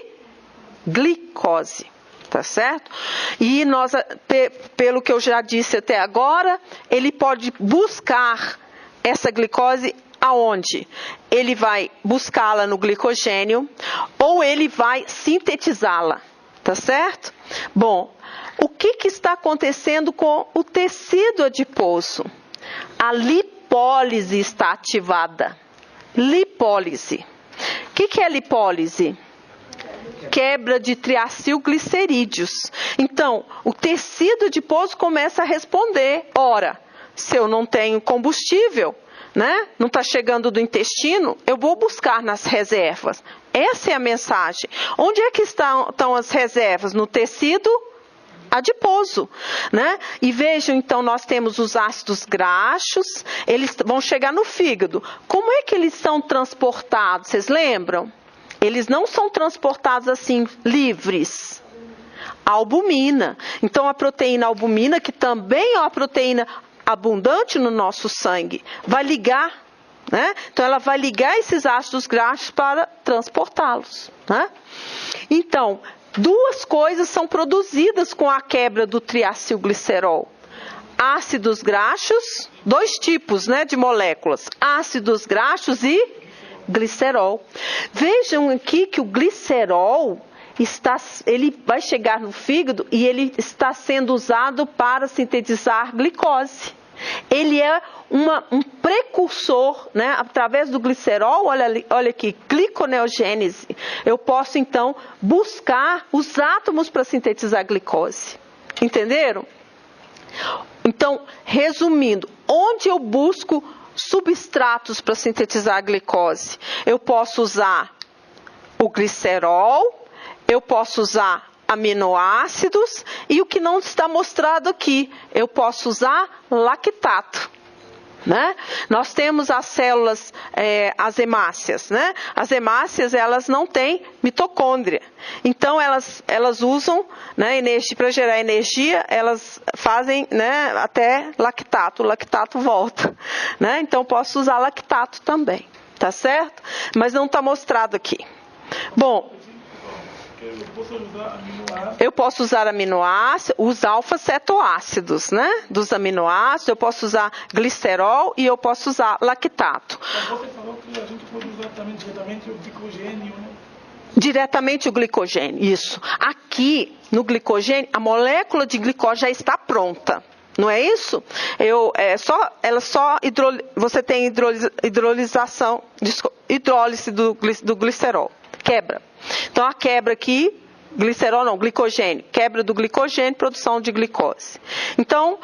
glicose. Tá certo? E nós, pelo que eu já disse até agora, ele pode buscar essa glicose aonde? Ele vai buscá-la no glicogênio ou ele vai sintetizá-la, tá certo? Bom, o que está acontecendo com o tecido adiposo? A lipólise está ativada. Lipólise. O que é lipólise? Quebra de triacilglicerídeos. Então, o tecido adiposo começa a responder. Ora, se eu não tenho combustível, né, não está chegando do intestino, eu vou buscar nas reservas. Essa é a mensagem. Onde é que estão as reservas? No tecido adiposo, né? E vejam, então, nós temos os ácidos graxos, eles vão chegar no fígado. Como é que eles são transportados? Vocês lembram? Eles não são transportados assim, livres. A albumina. Então, a proteína albumina, que também é uma proteína abundante no nosso sangue, vai ligar, né? Então, ela vai ligar esses ácidos graxos para transportá-los, né? Então, duas coisas são produzidas com a quebra do triacilglicerol. Ácidos graxos, dois tipos, né, de moléculas. Ácidos graxos e glicerol. Vejam aqui que o glicerol ele vai chegar no fígado e ele está sendo usado para sintetizar glicose. Ele é um precursor, né? Através do glicerol, olha aqui, gliconeogênese. Eu posso então buscar os átomos para sintetizar glicose. Entenderam? Então, resumindo, onde eu busco substratos para sintetizar a glicose. Eu posso usar o glicerol, eu posso usar aminoácidos e o que não está mostrado aqui, eu posso usar lactato. Né? Nós temos as células, as hemácias, né? As hemácias, elas não têm mitocôndria, então elas usam, né, energia para gerar energia, elas fazem, né, até lactato, o lactato volta, né? Então posso usar lactato também, tá certo? Mas não está mostrado aqui. Bom, eu posso usar aminoácidos, os alfa-cetoácidos, né? Dos aminoácidos, eu posso usar glicerol e eu posso usar lactato. Mas você falou que a gente pode usar também diretamente o glicogênio, né? Diretamente o glicogênio, isso. Aqui, no glicogênio, a molécula de glicose já está pronta. Não é isso? Você tem hidrólise do glicerol. Quebra. Então, a quebra aqui, glicerol não, glicogênio. Quebra do glicogênio, produção de glicose. Então,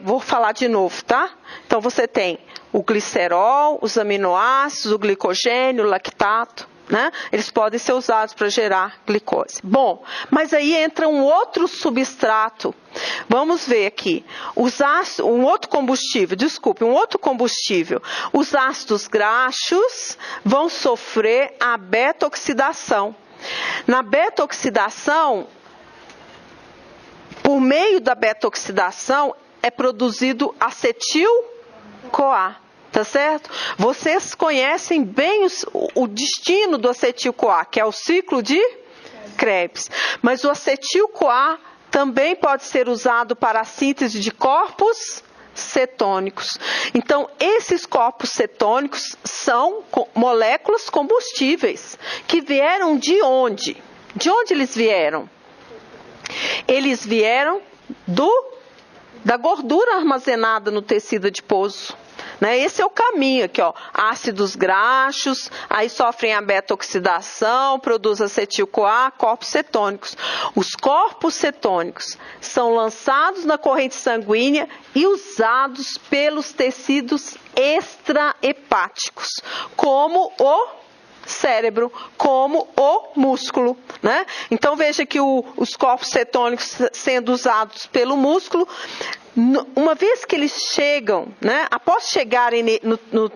vou falar de novo, tá? Então, você tem o glicerol, os aminoácidos, o glicogênio, o lactato, né? Eles podem ser usados para gerar glicose. Bom, mas aí entra um outro substrato. Vamos ver aqui. Um outro combustível. Os ácidos graxos vão sofrer a beta-oxidação. Na beta-oxidação, por meio da beta-oxidação, é produzido acetil-CoA. Tá certo? Vocês conhecem bem o destino do acetil-CoA, que é o ciclo de Krebs. Mas o acetil-CoA também pode ser usado para a síntese de corpos cetônicos. Então, esses corpos cetônicos são moléculas combustíveis que vieram de onde? De onde eles vieram? Eles vieram da gordura armazenada no tecido adiposo. Né? Esse é o caminho aqui, ó. Ácidos graxos, aí sofrem a beta-oxidação, produz acetil-CoA, corpos cetônicos. Os corpos cetônicos são lançados na corrente sanguínea e usados pelos tecidos extrahepáticos, como o cérebro, como o músculo, né? Então veja que os corpos cetônicos sendo usados pelo músculo, uma vez que eles chegam, né, após chegarem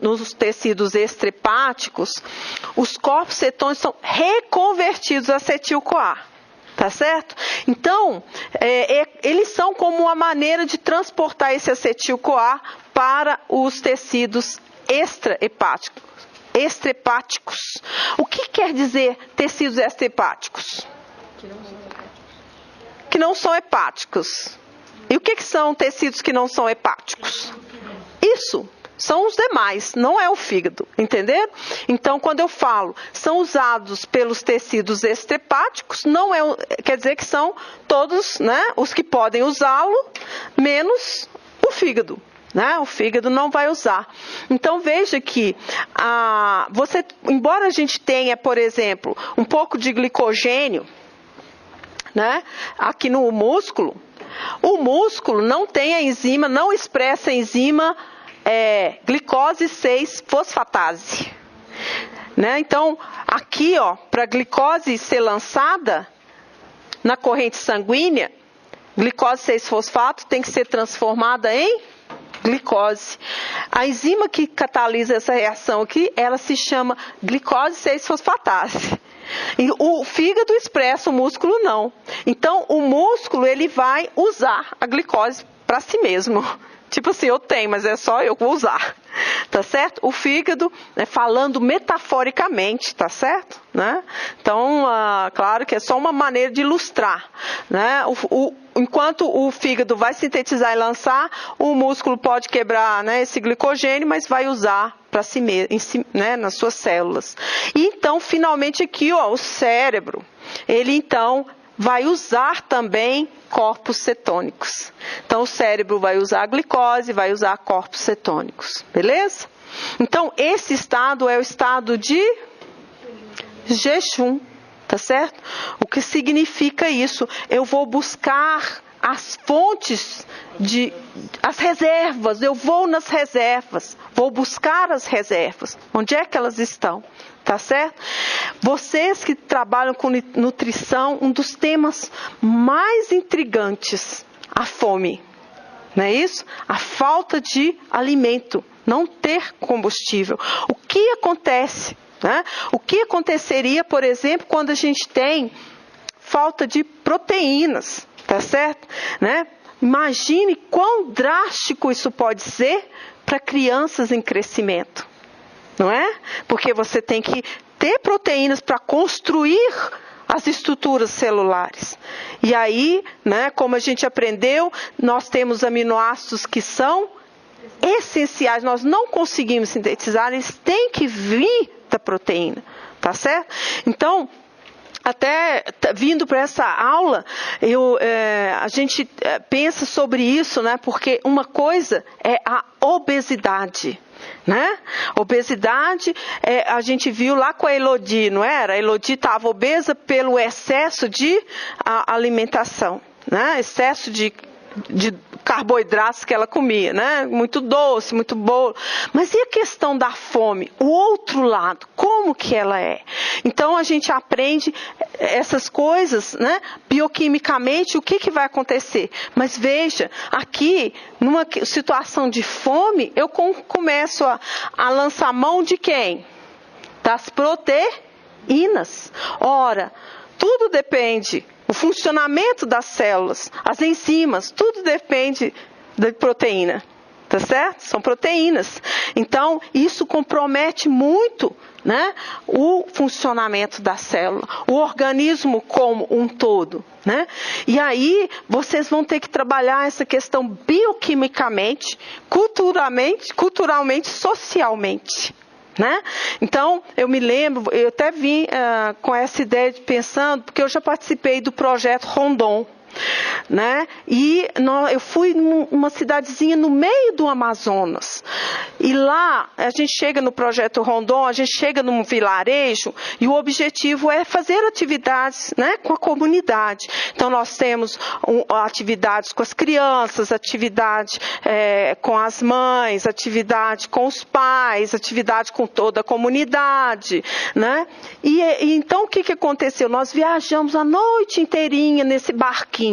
nos tecidos extrahepáticos, os corpos cetônicos são reconvertidos a acetil-CoA. Tá certo? Então, eles são como uma maneira de transportar esse acetil-CoA para os tecidos extrahepáticos. O que quer dizer tecidos extrahepáticos? Que não são hepáticos. E o que são tecidos que não são hepáticos? Isso, são os demais, não é o fígado, entenderam? Então, quando eu falo, são usados pelos tecidos extrahepáticos, quer dizer que são todos, né, os que podem usá-lo, menos o fígado. Né? O fígado não vai usar. Então, veja que, embora a gente tenha, por exemplo, um pouco de glicogênio, né, aqui no músculo, o músculo não tem a enzima, não expressa a enzima glicose 6-fosfatase. Né? Então, aqui, para a glicose ser lançada na corrente sanguínea, glicose 6-fosfato tem que ser transformada em glicose. A enzima que catalisa essa reação aqui, ela se chama glicose 6-fosfatase. E o fígado expressa, o músculo não. Então, o músculo, ele vai usar a glicose para si mesmo. Tipo assim, eu tenho, mas é só eu que vou usar. Tá certo? O fígado, falando metaforicamente, tá certo? Né? Então, claro que é só uma maneira de ilustrar. Né? Enquanto o fígado vai sintetizar e lançar, o músculo pode quebrar, né, esse glicogênio, mas vai usar para si mesmo, né, nas suas células. E então, finalmente aqui, o cérebro, ele então vai usar também corpos cetônicos. Então, o cérebro vai usar a glicose, vai usar corpos cetônicos. Beleza? Então, esse estado é o estado de jejum. Tá certo? O que significa isso? Eu vou buscar as fontes as reservas. Eu vou nas reservas, vou buscar as reservas. Onde é que elas estão? Tá certo? Vocês que trabalham com nutrição, um dos temas mais intrigantes, a fome. Não é isso? A falta de alimento, não ter combustível. O que acontece? Né? O que aconteceria, por exemplo, quando a gente tem falta de proteínas, tá certo? Né? Imagine quão drástico isso pode ser para crianças em crescimento, não é? Porque você tem que ter proteínas para construir as estruturas celulares. E aí, né, como a gente aprendeu, nós temos aminoácidos que são essenciais, nós não conseguimos sintetizar, eles têm que vir da proteína, tá certo? Então, até vindo para essa aula, a gente pensa sobre isso, né? Porque uma coisa é a obesidade, né? Obesidade, a gente viu lá com a Elodie, não era? A Elodie estava obesa pelo excesso de alimentação, né? Excesso de carboidratos que ela comia, né? Muito doce, muito bolo. Mas e a questão da fome? O outro lado, como que ela é? Então a gente aprende essas coisas, né? Bioquimicamente, o que vai acontecer? Mas veja, aqui, numa situação de fome, eu começo a lançar mão de quem? Das proteínas. Ora, tudo depende. O funcionamento das células, as enzimas, tudo depende da proteína, tá certo? São proteínas. Então, isso compromete muito, né, o funcionamento da célula, o organismo como um todo, né? E aí, vocês vão ter que trabalhar essa questão bioquimicamente, culturalmente, socialmente. Né? Então, eu me lembro, eu até vim com essa ideia de pensando, porque eu já participei do projeto Rondon, né? E eu fui numa cidadezinha no meio do Amazonas. E lá, a gente chega no projeto Rondon, a gente chega num vilarejo, e o objetivo é fazer atividades, né, com a comunidade. Então, nós temos atividades com as crianças, atividade com as mães, atividade com os pais, atividade com toda a comunidade, né? E então, o que aconteceu? Nós viajamos a noite inteirinha nesse barquinho.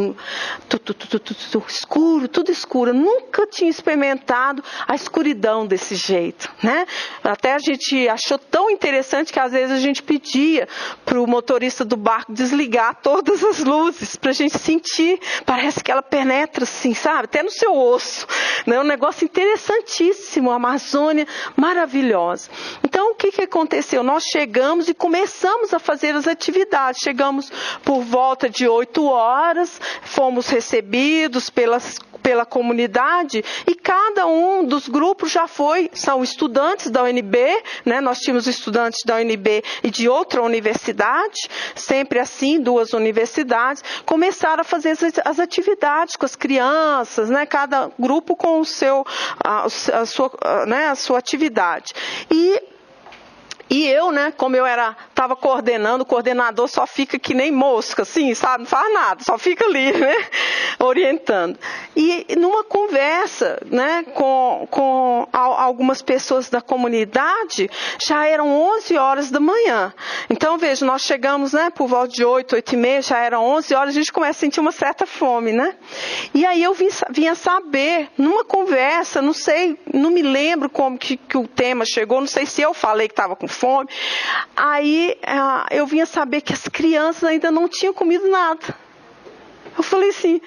Escuro, tudo escuro. Eu nunca tinha experimentado a escuridão desse jeito, né? Até a gente achou tão interessante que às vezes a gente pedia para o motorista do barco desligar todas as luzes, para a gente sentir, parece que ela penetra assim, sabe? Até no seu osso, né? Um negócio interessantíssimo, a Amazônia maravilhosa. Então, o que aconteceu? Nós chegamos e começamos a fazer as atividades. Chegamos por volta de 8 horas, fomos recebidos pela comunidade e cada um dos grupos são estudantes da UNB, né? Nós tínhamos estudantes da UNB e de outra universidade, sempre assim, 2 universidades, começaram a fazer as atividades com as crianças, né? Cada grupo com a sua atividade. E eu, né, como eu estava coordenando, o coordenador só fica que nem mosca, assim, sabe? Não faz nada, só fica ali, né, orientando. E numa conversa, né, com algumas pessoas da comunidade, já eram 11 horas da manhã. Então, veja, nós chegamos, né, por volta de 8h30, já eram 11 horas, a gente começa a sentir uma certa fome, né? E aí eu vinha saber, numa conversa, não me lembro como que o tema chegou, não sei se eu falei que estava com fome. Aí eu vinha saber que as crianças ainda não tinham comido nada. Eu falei assim,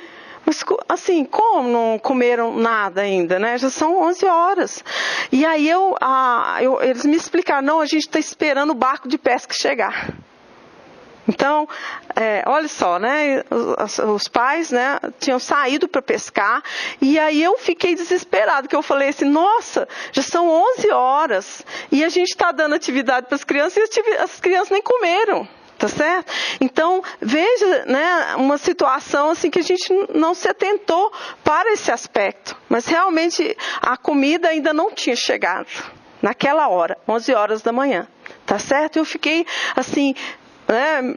mas assim, como não comeram nada ainda, né? Já são 11 horas. E aí eles me explicaram, não, a gente está esperando o barco de pesca chegar. Então, olha só, né, os pais, né, tinham saído para pescar, e aí eu fiquei desesperado, porque eu falei assim, nossa, já são 11 horas, e a gente está dando atividade para as crianças, e as crianças nem comeram. Tá certo? Então, veja, né, uma situação assim que a gente não se atentou para esse aspecto, mas realmente a comida ainda não tinha chegado naquela hora, 11 horas da manhã, tá certo? Eu fiquei assim né?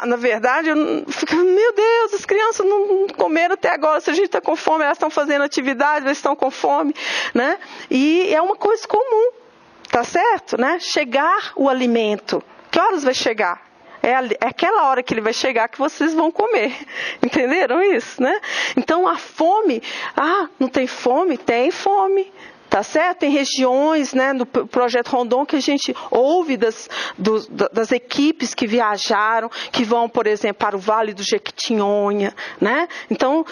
Na verdade, eu fico, meu Deus, as crianças não comeram até agora. Se a gente está com fome, elas estão fazendo atividade, elas estão com fome, né? E é uma coisa comum, tá certo, né? Chegar o alimento. Que horas vai chegar? É aquela hora que ele vai chegar que vocês vão comer. Entenderam isso, né? Então, a fome... não tem fome? Tem fome. Tá certo? Tem regiões, né, no Projeto Rondon que a gente ouve das equipes que viajaram, que vão, por exemplo, para o Vale do Jequitinhonha, né? Então,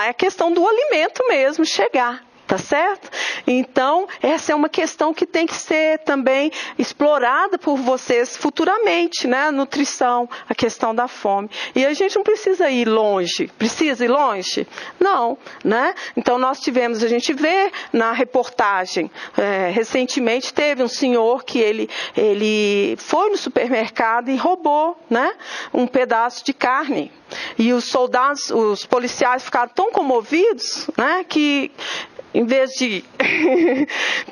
é questão do alimento mesmo chegar. Tá certo? Então, essa é uma questão que tem que ser também explorada por vocês futuramente, né? A nutrição, a questão da fome. E a gente não precisa ir longe. Precisa ir longe? Não, né? Então, a gente vê na reportagem, recentemente teve um senhor que ele foi no supermercado e roubou, né? Um pedaço de carne. E os soldados, os policiais ficaram tão comovidos, né? Que em vez de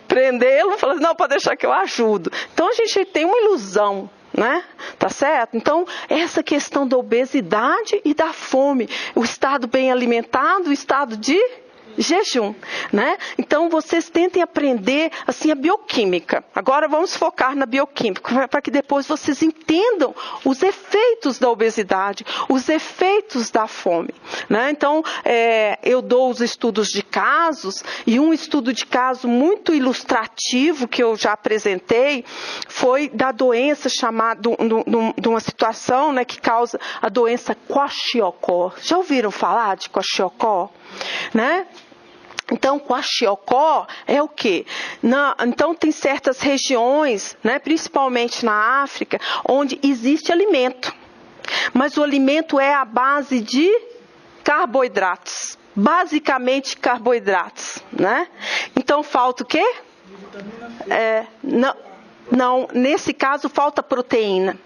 prendê-lo, falou assim, não, pode deixar que eu ajudo. Então, a gente tem uma ilusão, né? Tá certo? Então, essa questão da obesidade e da fome, o estado bem alimentado, o estado de jejum, né? Então, vocês tentem aprender, assim, a bioquímica. Agora, vamos focar na bioquímica, para que depois vocês entendam os efeitos da obesidade, os efeitos da fome, né? Então, eu dou os estudos de casos, e um estudo de caso muito ilustrativo que eu já apresentei foi da doença chamada, de uma situação, né, que causa a doença Kwashiorkor. Já ouviram falar de Kwashiorkor? Né? Então, Kwashiorkor é o quê? Então, tem certas regiões, né, principalmente na África, onde existe alimento. Mas o alimento é à base de carboidratos. Basicamente, carboidratos. Né? Então, falta o quê? Não, nesse caso, falta proteína.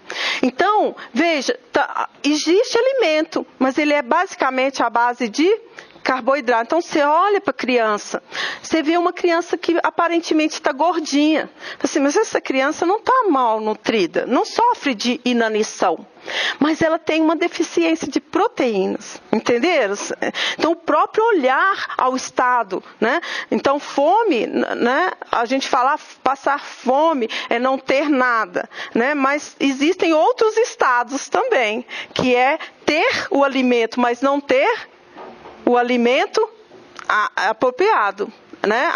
Então, veja, existe alimento, mas ele é basicamente à base de carboidrato. Então, você olha para a criança, você vê uma criança que aparentemente está gordinha. Assim, mas essa criança não está mal nutrida, não sofre de inanição, mas ela tem uma deficiência de proteínas, entenderam? Então, o próprio olhar ao estado, né? Então, fome, né? A gente fala passar fome é não ter nada, né? Mas existem outros estados também, que é ter o alimento, mas não ter o alimento apropriado, né?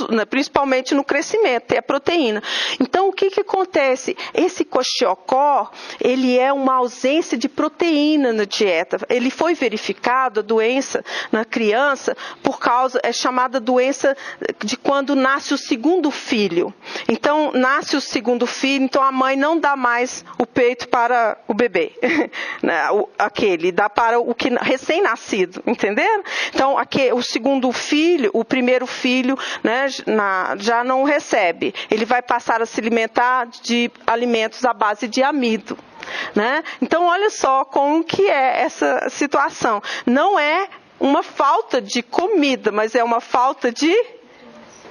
Né? Principalmente no crescimento, é a proteína. Então, o que acontece? Esse Kwashiorkor, ele é uma ausência de proteína na dieta. Ele foi verificado, a doença na criança, por causa, é chamada doença de quando nasce o segundo filho. Então, nasce o segundo filho, então a mãe não dá mais o peito para o bebê, né? Dá para o que recém-nascido, entenderam? Então, o segundo filho, o primeiro filho, né, já não recebe. Ele vai passar a se alimentar de alimentos à base de amido. Né? Então, olha só como que é essa situação. Não é uma falta de comida, mas é uma falta de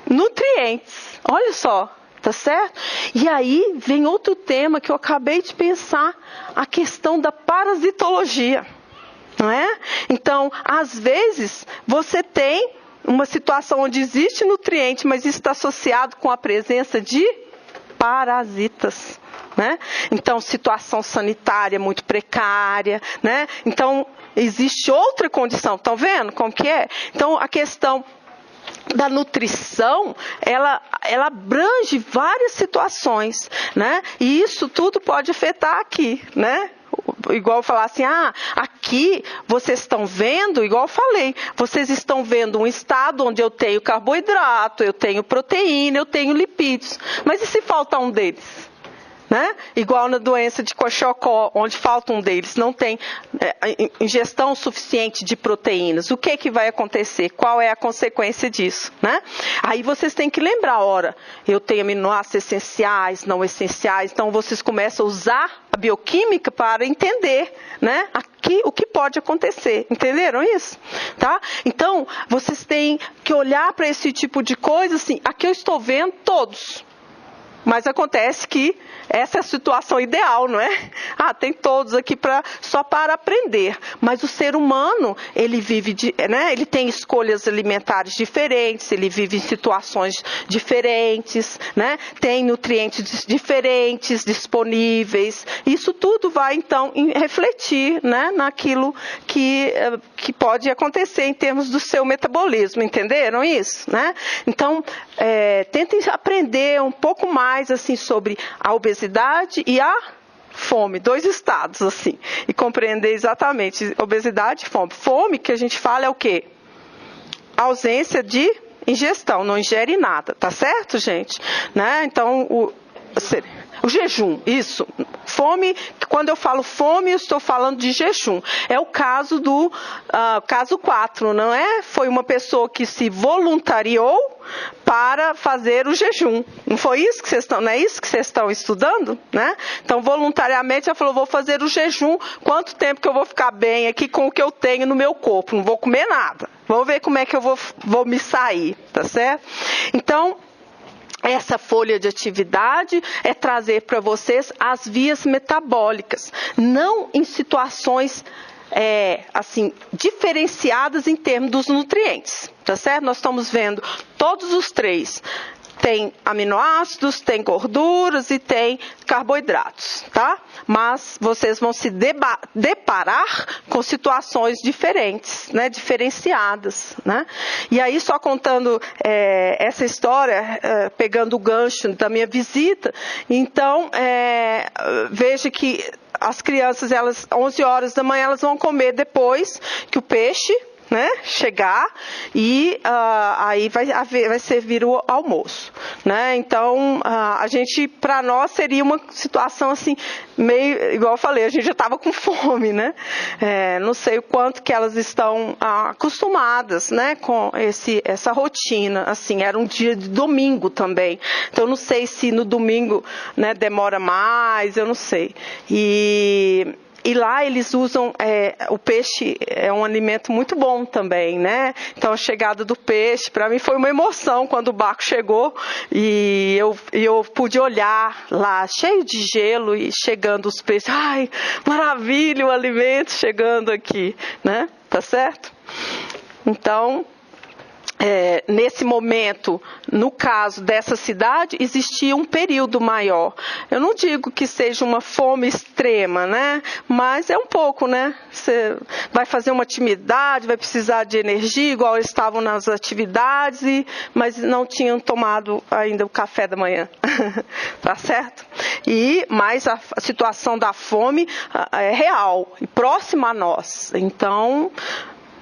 nutrientes. Olha só. Tá certo? E aí vem outro tema que eu acabei de pensar, a questão da parasitologia. Não é? Então, às vezes, você tem uma situação onde existe nutriente, mas isso está associado com a presença de parasitas. Né? Então, situação sanitária muito precária. Né? Então, existe outra condição. Estão vendo como que é? Então, a questão da nutrição, ela abrange várias situações, né? E isso tudo pode afetar aqui, né? Igual falar assim, aqui vocês estão vendo, igual eu falei, vocês estão vendo um estado onde eu tenho carboidrato, eu tenho proteína, eu tenho lipídios. Mas e se falta um deles? Né? Igual na doença de Kwashiorkor, onde falta um deles, não tem ingestão suficiente de proteínas. O que vai acontecer? Qual é a consequência disso? Né? Aí vocês têm que lembrar, eu tenho aminoácidos essenciais, não essenciais, então vocês começam a usar a bioquímica para entender, né, aqui o que pode acontecer. Entenderam isso? Tá? Então, vocês têm que olhar para esse tipo de coisa assim, aqui eu estou vendo todos. Mas acontece que essa é a situação ideal, não é? Tem todos aqui só para aprender. Mas o ser humano, ele vive, né? Ele tem escolhas alimentares diferentes, ele vive em situações diferentes, né? Tem nutrientes diferentes disponíveis. Isso tudo vai, então, refletir, né? Naquilo que pode acontecer em termos do seu metabolismo. Entenderam isso? Né? Então, tentem aprender um pouco mais assim, sobre a obesidade e a fome, 2 estados, assim, e compreender exatamente obesidade e fome. Fome, que a gente fala, é o quê? Ausência de ingestão, não ingere nada, tá certo, gente? Né? Então, o jejum, isso. Fome, quando eu falo fome, eu estou falando de jejum. É o caso do caso 4, não é? Foi uma pessoa que se voluntariou para fazer o jejum. Não foi isso que vocês estão, não é isso que vocês estão estudando, né? Então, voluntariamente, ela falou, vou fazer o jejum, quanto tempo que eu vou ficar bem aqui com o que eu tenho no meu corpo? Não vou comer nada. Vamos ver como é que eu vou me sair, tá certo? Então, essa folha de atividade é trazer para vocês as vias metabólicas, não em situações assim, diferenciadas em termos dos nutrientes, tá certo? Nós estamos vendo todos os 3. Tem aminoácidos, tem gorduras e tem carboidratos, tá? Mas vocês vão se deparar com situações diferentes, né? Diferenciadas, né? E aí, só contando essa história, pegando o gancho da minha visita, então, veja que as crianças, 11 horas da manhã, elas vão comer depois que o peixe, né, chegar, e aí vai servir o almoço, né? Então, a gente, para nós, seria uma situação assim, meio, igual eu falei, a gente já estava com fome, né? Não sei o quanto que elas estão acostumadas, né, com essa rotina, assim, era um dia de domingo também, então não sei se no domingo, né, demora mais, eu não sei. E lá eles usam, o peixe é um alimento muito bom também, né? Então a chegada do peixe, para mim foi uma emoção quando o barco chegou e eu pude olhar lá, cheio de gelo e chegando os peixes. Ai, maravilha, o alimento chegando aqui, né? Tá certo? Então, nesse momento, no caso dessa cidade, existia um período maior. Eu não digo que seja uma fome extrema, né? Mas é um pouco, né? Você vai fazer uma atividade, vai precisar de energia, igual eles estavam nas atividades, mas não tinham tomado ainda o café da manhã. Tá certo? Mas a situação da fome é real e próxima a nós. Então,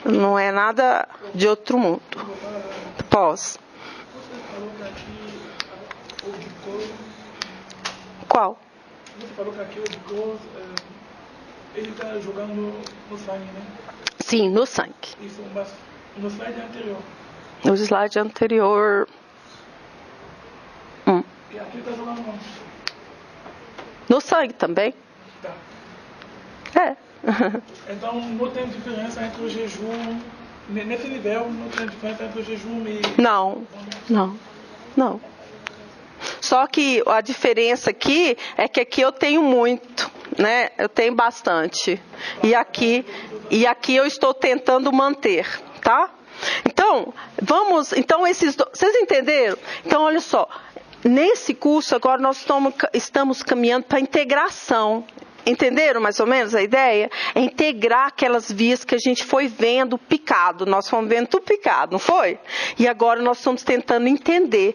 não é nada de outro mundo. Pós. Você falou que aqui o glicose... Qual? Você falou que aqui o glicose, ele está jogando no sangue, né? Sim, no sangue. Isso, mas no slide anterior. No slide anterior... E aqui está jogando onde? No sangue também. Tá. Então, não tem diferença entre o jejum, nesse nível, não tem diferença entre o jejum e... Não. Só que a diferença aqui é que aqui eu tenho muito, né? Eu tenho bastante. E aqui eu estou tentando manter, tá? Então, vocês entenderam? Então, olha só, nesse curso agora nós estamos caminhando para a integração. Entenderam mais ou menos a ideia? É integrar aquelas vias que a gente foi vendo picado. Nós fomos vendo tudo picado, não foi? E agora nós estamos tentando entender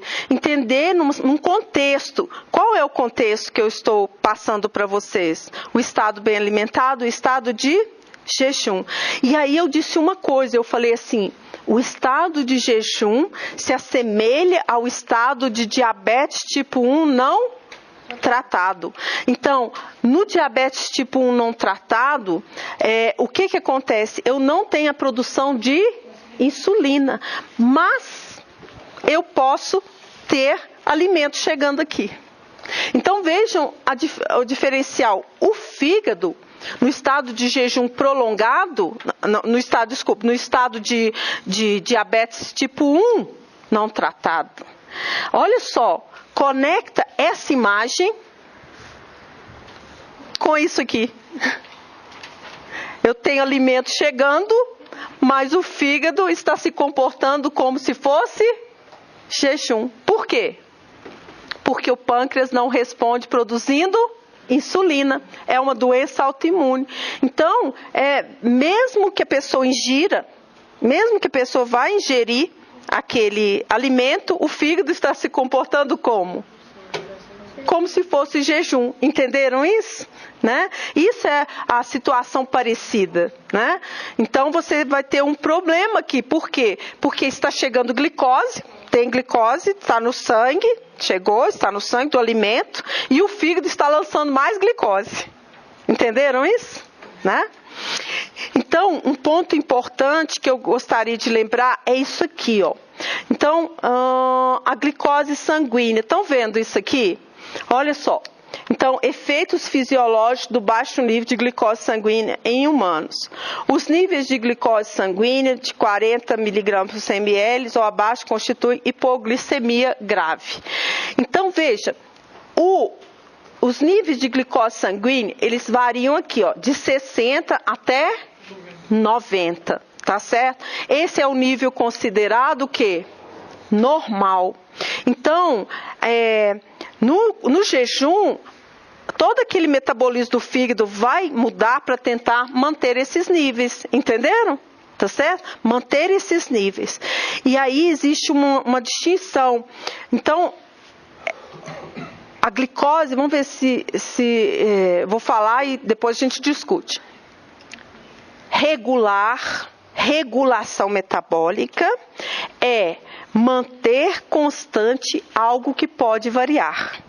num contexto. Qual é o contexto que eu estou passando para vocês? O estado bem alimentado, o estado de jejum. E aí eu disse uma coisa, eu falei assim, o estado de jejum se assemelha ao estado de diabetes tipo 1 não tratado. Então, no diabetes tipo 1 não tratado, o que acontece? Eu não tenho a produção de insulina, mas eu posso ter alimento chegando aqui. Então, vejam o diferencial. O fígado, no estado de jejum prolongado, no estado de diabetes tipo 1 não tratado, Olha só, conecta essa imagem com isso aqui. Eu tenho alimento chegando, mas o fígado está se comportando como se fosse jejum. Por quê? Porque o pâncreas não responde produzindo insulina. É uma doença autoimune. Então, mesmo que a pessoa ingira, mesmo que a pessoa vá ingerir aquele alimento, o fígado está se comportando como? Como se fosse jejum. Entenderam isso? Né? Isso é a situação parecida. Né? Então, você vai ter um problema aqui. Por quê? Porque está chegando glicose, tem glicose, está no sangue, chegou, está no sangue do alimento, e o fígado está lançando mais glicose. Entenderam isso? Né? Então, um ponto importante que eu gostaria de lembrar é isso aqui, ó. Então, a glicose sanguínea. Estão vendo isso aqui? Olha só. Então, efeitos fisiológicos do baixo nível de glicose sanguínea em humanos. Os níveis de glicose sanguínea de 40 mg por 100 ml ou abaixo constituem hipoglicemia grave. Então, veja, os níveis de glicose sanguínea, eles variam aqui, ó, de 60 até 90, tá certo? Esse é o nível considerado o quê? Normal. Então, no jejum, todo aquele metabolismo do fígado vai mudar para tentar manter esses níveis, entenderam? Tá certo? Manter esses níveis. E aí existe uma distinção. Então, a glicose, vamos ver se vou falar e depois a gente discute. Regulação metabólica é manter constante algo que pode variar.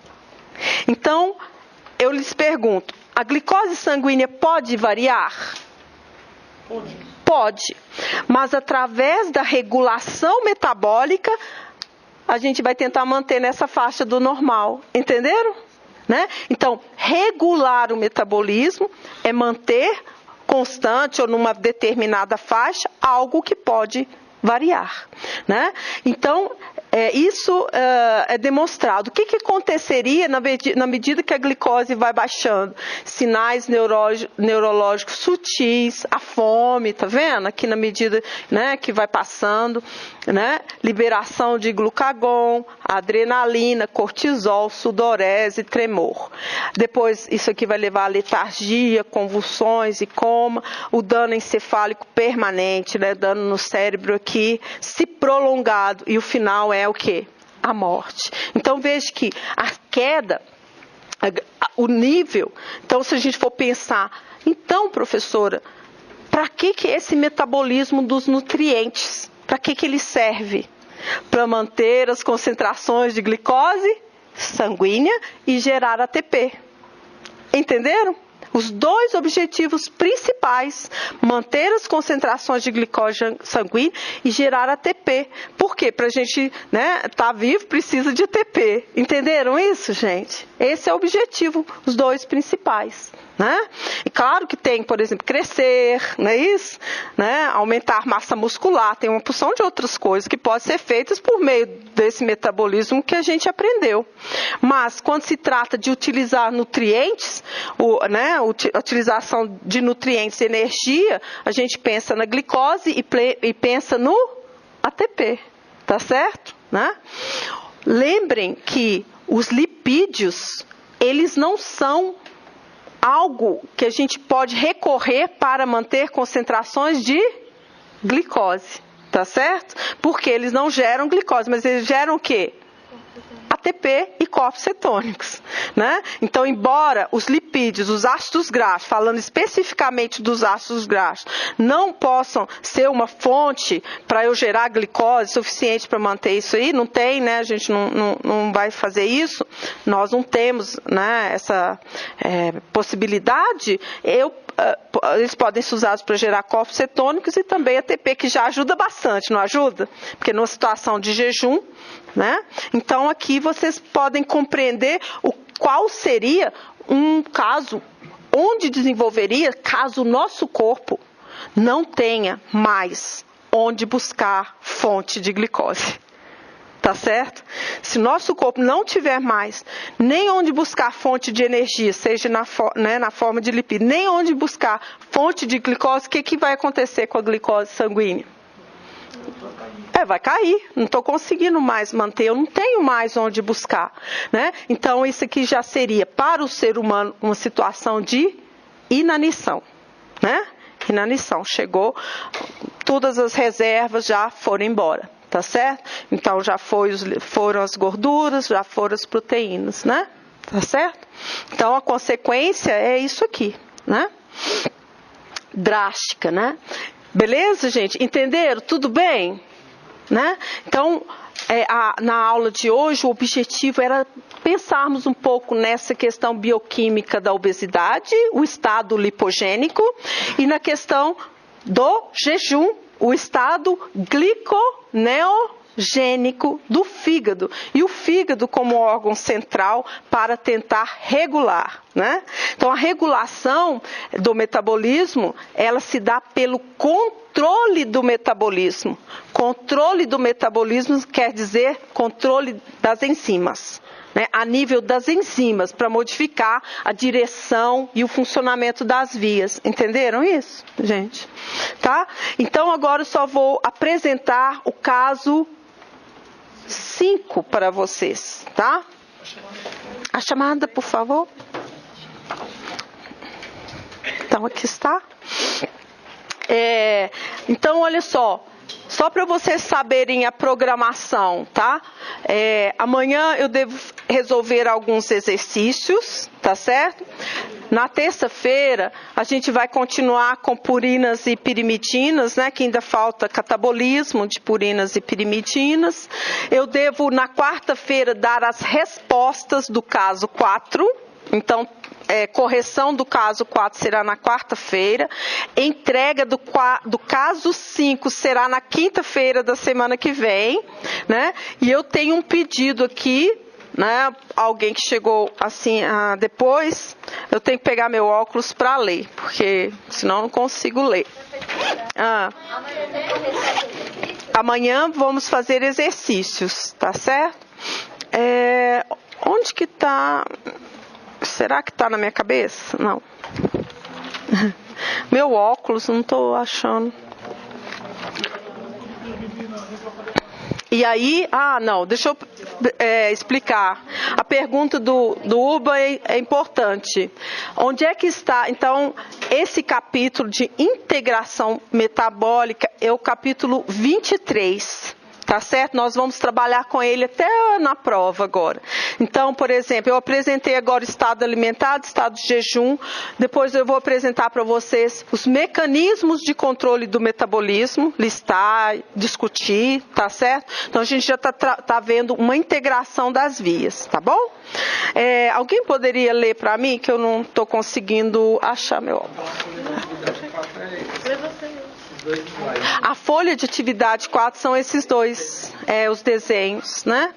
Então, eu lhes pergunto, a glicose sanguínea pode variar? Pode. Mas através da regulação metabólica, a gente vai tentar manter nessa faixa do normal. Entenderam? Né? Então, regular o metabolismo é manter constante ou numa determinada faixa algo que pode variar. Né? Então, isso é demonstrado. O que aconteceria na medida que a glicose vai baixando? Sinais neurológicos sutis, a fome, tá vendo? Aqui na medida, né, que vai passando, né? Liberação de glucagon, adrenalina, cortisol, sudorese, tremor. Depois, isso aqui vai levar a letargia, convulsões e coma, o dano encefálico permanente, né? Dano no cérebro aqui, se prolongado, e o final é o quê? A morte. Então, veja que a queda, o nível, então se a gente for pensar, então, professora, para que esse metabolismo dos nutrientes? Para que ele serve? Para manter as concentrações de glicose sanguínea e gerar ATP. Entenderam? Os dois objetivos principais, manter as concentrações de glicose sanguínea e gerar ATP. Por quê? Para a gente, né, tá vivo, precisa de ATP. Entenderam isso, gente? Esse é o objetivo, os dois principais. Né? E claro que tem, por exemplo, crescer, não é isso? Né? Aumentar massa muscular, tem uma porção de outras coisas que podem ser feitas por meio desse metabolismo que a gente aprendeu. Mas quando se trata de utilizar nutrientes, a utilização de nutrientes e energia, a gente pensa na glicose e pensa no ATP, tá certo? Né? Lembrem que os lipídios, eles não são algo que a gente pode recorrer para manter concentrações de glicose, tá certo? Porque eles não geram glicose, mas eles geram o quê? ATP e corpos cetônicos, né? Então, embora os lipídios, os ácidos graxos, falando especificamente dos ácidos graxos, não possam ser uma fonte para eu gerar glicose suficiente para manter isso aí, não tem, né? A gente não vai fazer isso, nós não temos, né, essa possibilidade. Eles podem ser usados para gerar corpos cetônicos e também ATP, que já ajuda bastante, não ajuda? Porque numa situação de jejum, né? Então aqui vocês podem compreender qual seria um caso onde desenvolveria caso o nosso corpo não tenha mais onde buscar fonte de glicose. tá certo? Se nosso corpo não tiver mais nem onde buscar fonte de energia, seja na forma de lipídio, nem onde buscar fonte de glicose, o que vai acontecer com a glicose sanguínea? Vai cair, não estou conseguindo mais manter, eu não tenho mais onde buscar, né? Então isso aqui já seria para o ser humano uma situação de inanição, né? Inanição, chegou, todas as reservas já foram embora, tá certo? Então já foram as gorduras, já foram as proteínas, né? Tá certo? Então a consequência é isso aqui, né? Drástica, né? Beleza, gente? Entenderam? Tudo bem? Né? Então, na aula de hoje, o objetivo era pensarmos um pouco nessa questão bioquímica da obesidade, o estado lipogênico, e na questão do jejum, o estado gliconeogênico do fígado. E o fígado como órgão central para tentar regular, né? Então, a regulação do metabolismo, ela se dá pelo controle do metabolismo. Controle do metabolismo quer dizer controle das enzimas, né? A nível das enzimas, para modificar a direção e o funcionamento das vias. Entenderam isso, gente? Tá? Então, agora eu só vou apresentar o caso 5 para vocês, tá? A chamada, por favor. Então, aqui está. Então, olha só para vocês saberem a programação, tá? Amanhã eu devo resolver alguns exercícios, tá certo? Na terça-feira, a gente vai continuar com purinas e pirimidinas, né? Que ainda falta catabolismo de purinas e pirimidinas. Eu devo, na quarta-feira, dar as respostas do caso 4. Então, correção do caso 4 será na quarta-feira. Entrega do caso 5 será na quinta-feira da semana que vem, né? E eu tenho um pedido aqui, né? Alguém que chegou assim depois, eu tenho que pegar meu óculos para ler, porque senão eu não consigo ler. Amanhã vamos fazer exercícios, tá certo? Onde que está? Será que está na minha cabeça? Não. Meu óculos, não estou achando. E aí, não, deixa eu explicar. A pergunta do Uba é importante. Onde é que está, então, esse capítulo de integração metabólica é o capítulo 23. Tá certo? Nós vamos trabalhar com ele até na prova agora. Então, por exemplo, eu apresentei agora o estado alimentado, estado de jejum. Depois eu vou apresentar para vocês os mecanismos de controle do metabolismo, listar, discutir, tá certo? Então, a gente já tá vendo uma integração das vias, tá bom? Alguém poderia ler para mim, que eu não estou conseguindo achar meu óculos. A folha de atividade 4 são esses dois, os desenhos, né?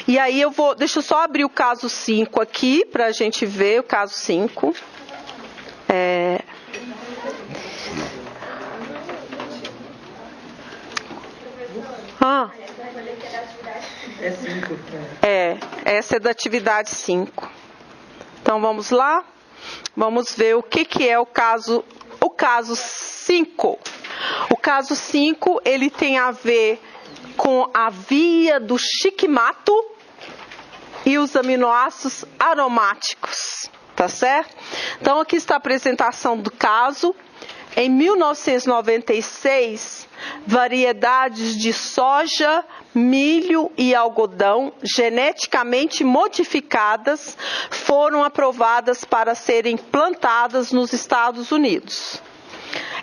E aí deixa eu só abrir o caso 5 aqui, para a gente ver o caso 5. Essa é da atividade 5. Então, vamos lá. Vamos ver o que é o caso 5. O caso 5, ele tem a ver com a via do shikamato e os aminoácidos aromáticos, tá certo? Então, aqui está a apresentação do caso. Em 1996, variedades de soja, milho e algodão geneticamente modificadas foram aprovadas para serem plantadas nos Estados Unidos.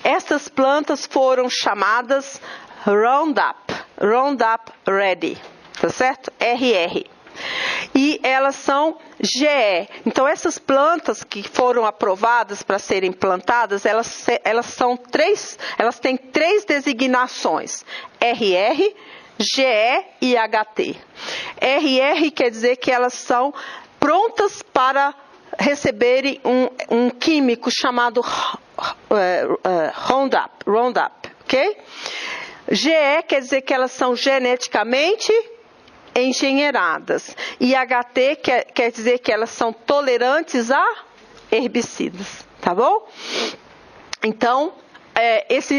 Essas plantas foram chamadas Roundup Ready, tá certo? RR. E elas são GE. Então, essas plantas que foram aprovadas para serem plantadas, elas têm 3 designações: RR, GE e HT. RR quer dizer que elas são prontas para receberem um químico chamado Roundup, ok? GE quer dizer que elas são geneticamente engenheiradas. E HT quer dizer que elas são tolerantes a herbicidas, tá bom? Então,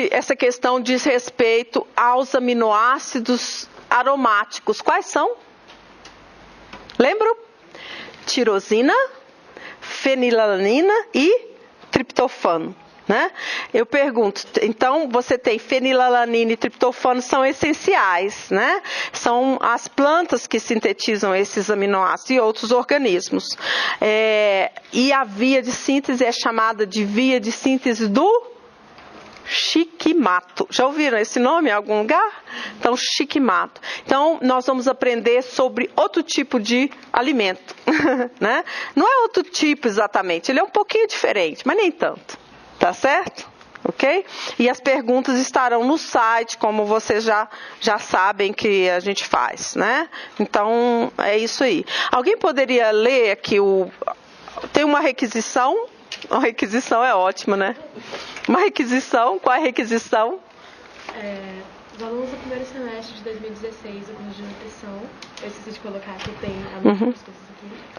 essa questão diz respeito aos aminoácidos aromáticos. Quais são? Lembram? Tirosina, fenilalanina e triptofano. Né? Eu pergunto, então você tem fenilalanina e triptofano são essenciais, né? São as plantas que sintetizam esses aminoácidos e outros organismos. E a via de síntese é chamada de via de síntese do Shikimато. Já ouviram esse nome em algum lugar? Então, Shikimато. Então, nós vamos aprender sobre outro tipo de alimento. Né? Não é outro tipo exatamente, ele é um pouquinho diferente, mas nem tanto. Tá certo? Ok? E as perguntas estarão no site, como vocês já sabem que a gente faz, né? Então, é isso aí. Alguém poderia ler aqui tem uma requisição? Uma requisição é ótimo, né? Uma requisição, qual é a requisição? Os alunos do primeiro semestre de 2016, o curso de nutrição, eu esqueci de colocar que tem algumas coisas aqui.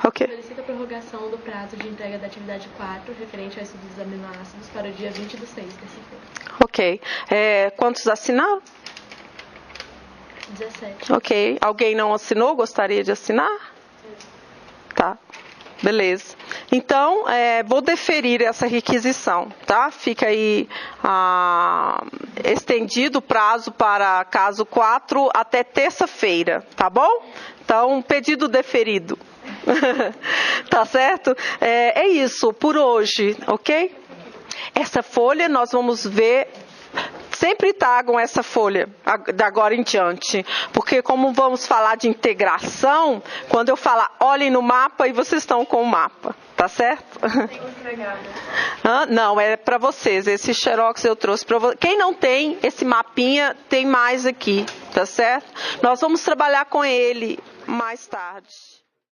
Ok. Solicita a prorrogação do prazo de entrega da atividade 4, referente aos estudos dos aminoácidos, para o dia 20/6, terça-feira. Ok. Quantos assinaram? 17. Ok. Alguém não assinou? Gostaria de assinar? Tá. Beleza. Então, vou deferir essa requisição, tá? Fica aí estendido o prazo para caso 4 até terça-feira, tá bom? Então, pedido deferido. Tá certo? É isso por hoje, ok? Essa folha nós vamos ver. Sempre tragam essa folha da agora em diante, porque como vamos falar de integração, quando eu falar olhem no mapa, e vocês estão com o mapa, tá certo? Tem que entregar, né? Não, é para vocês, esse xerox eu trouxe para vocês. Quem não tem esse mapinha, tem mais aqui, tá certo? Nós vamos trabalhar com ele mais tarde.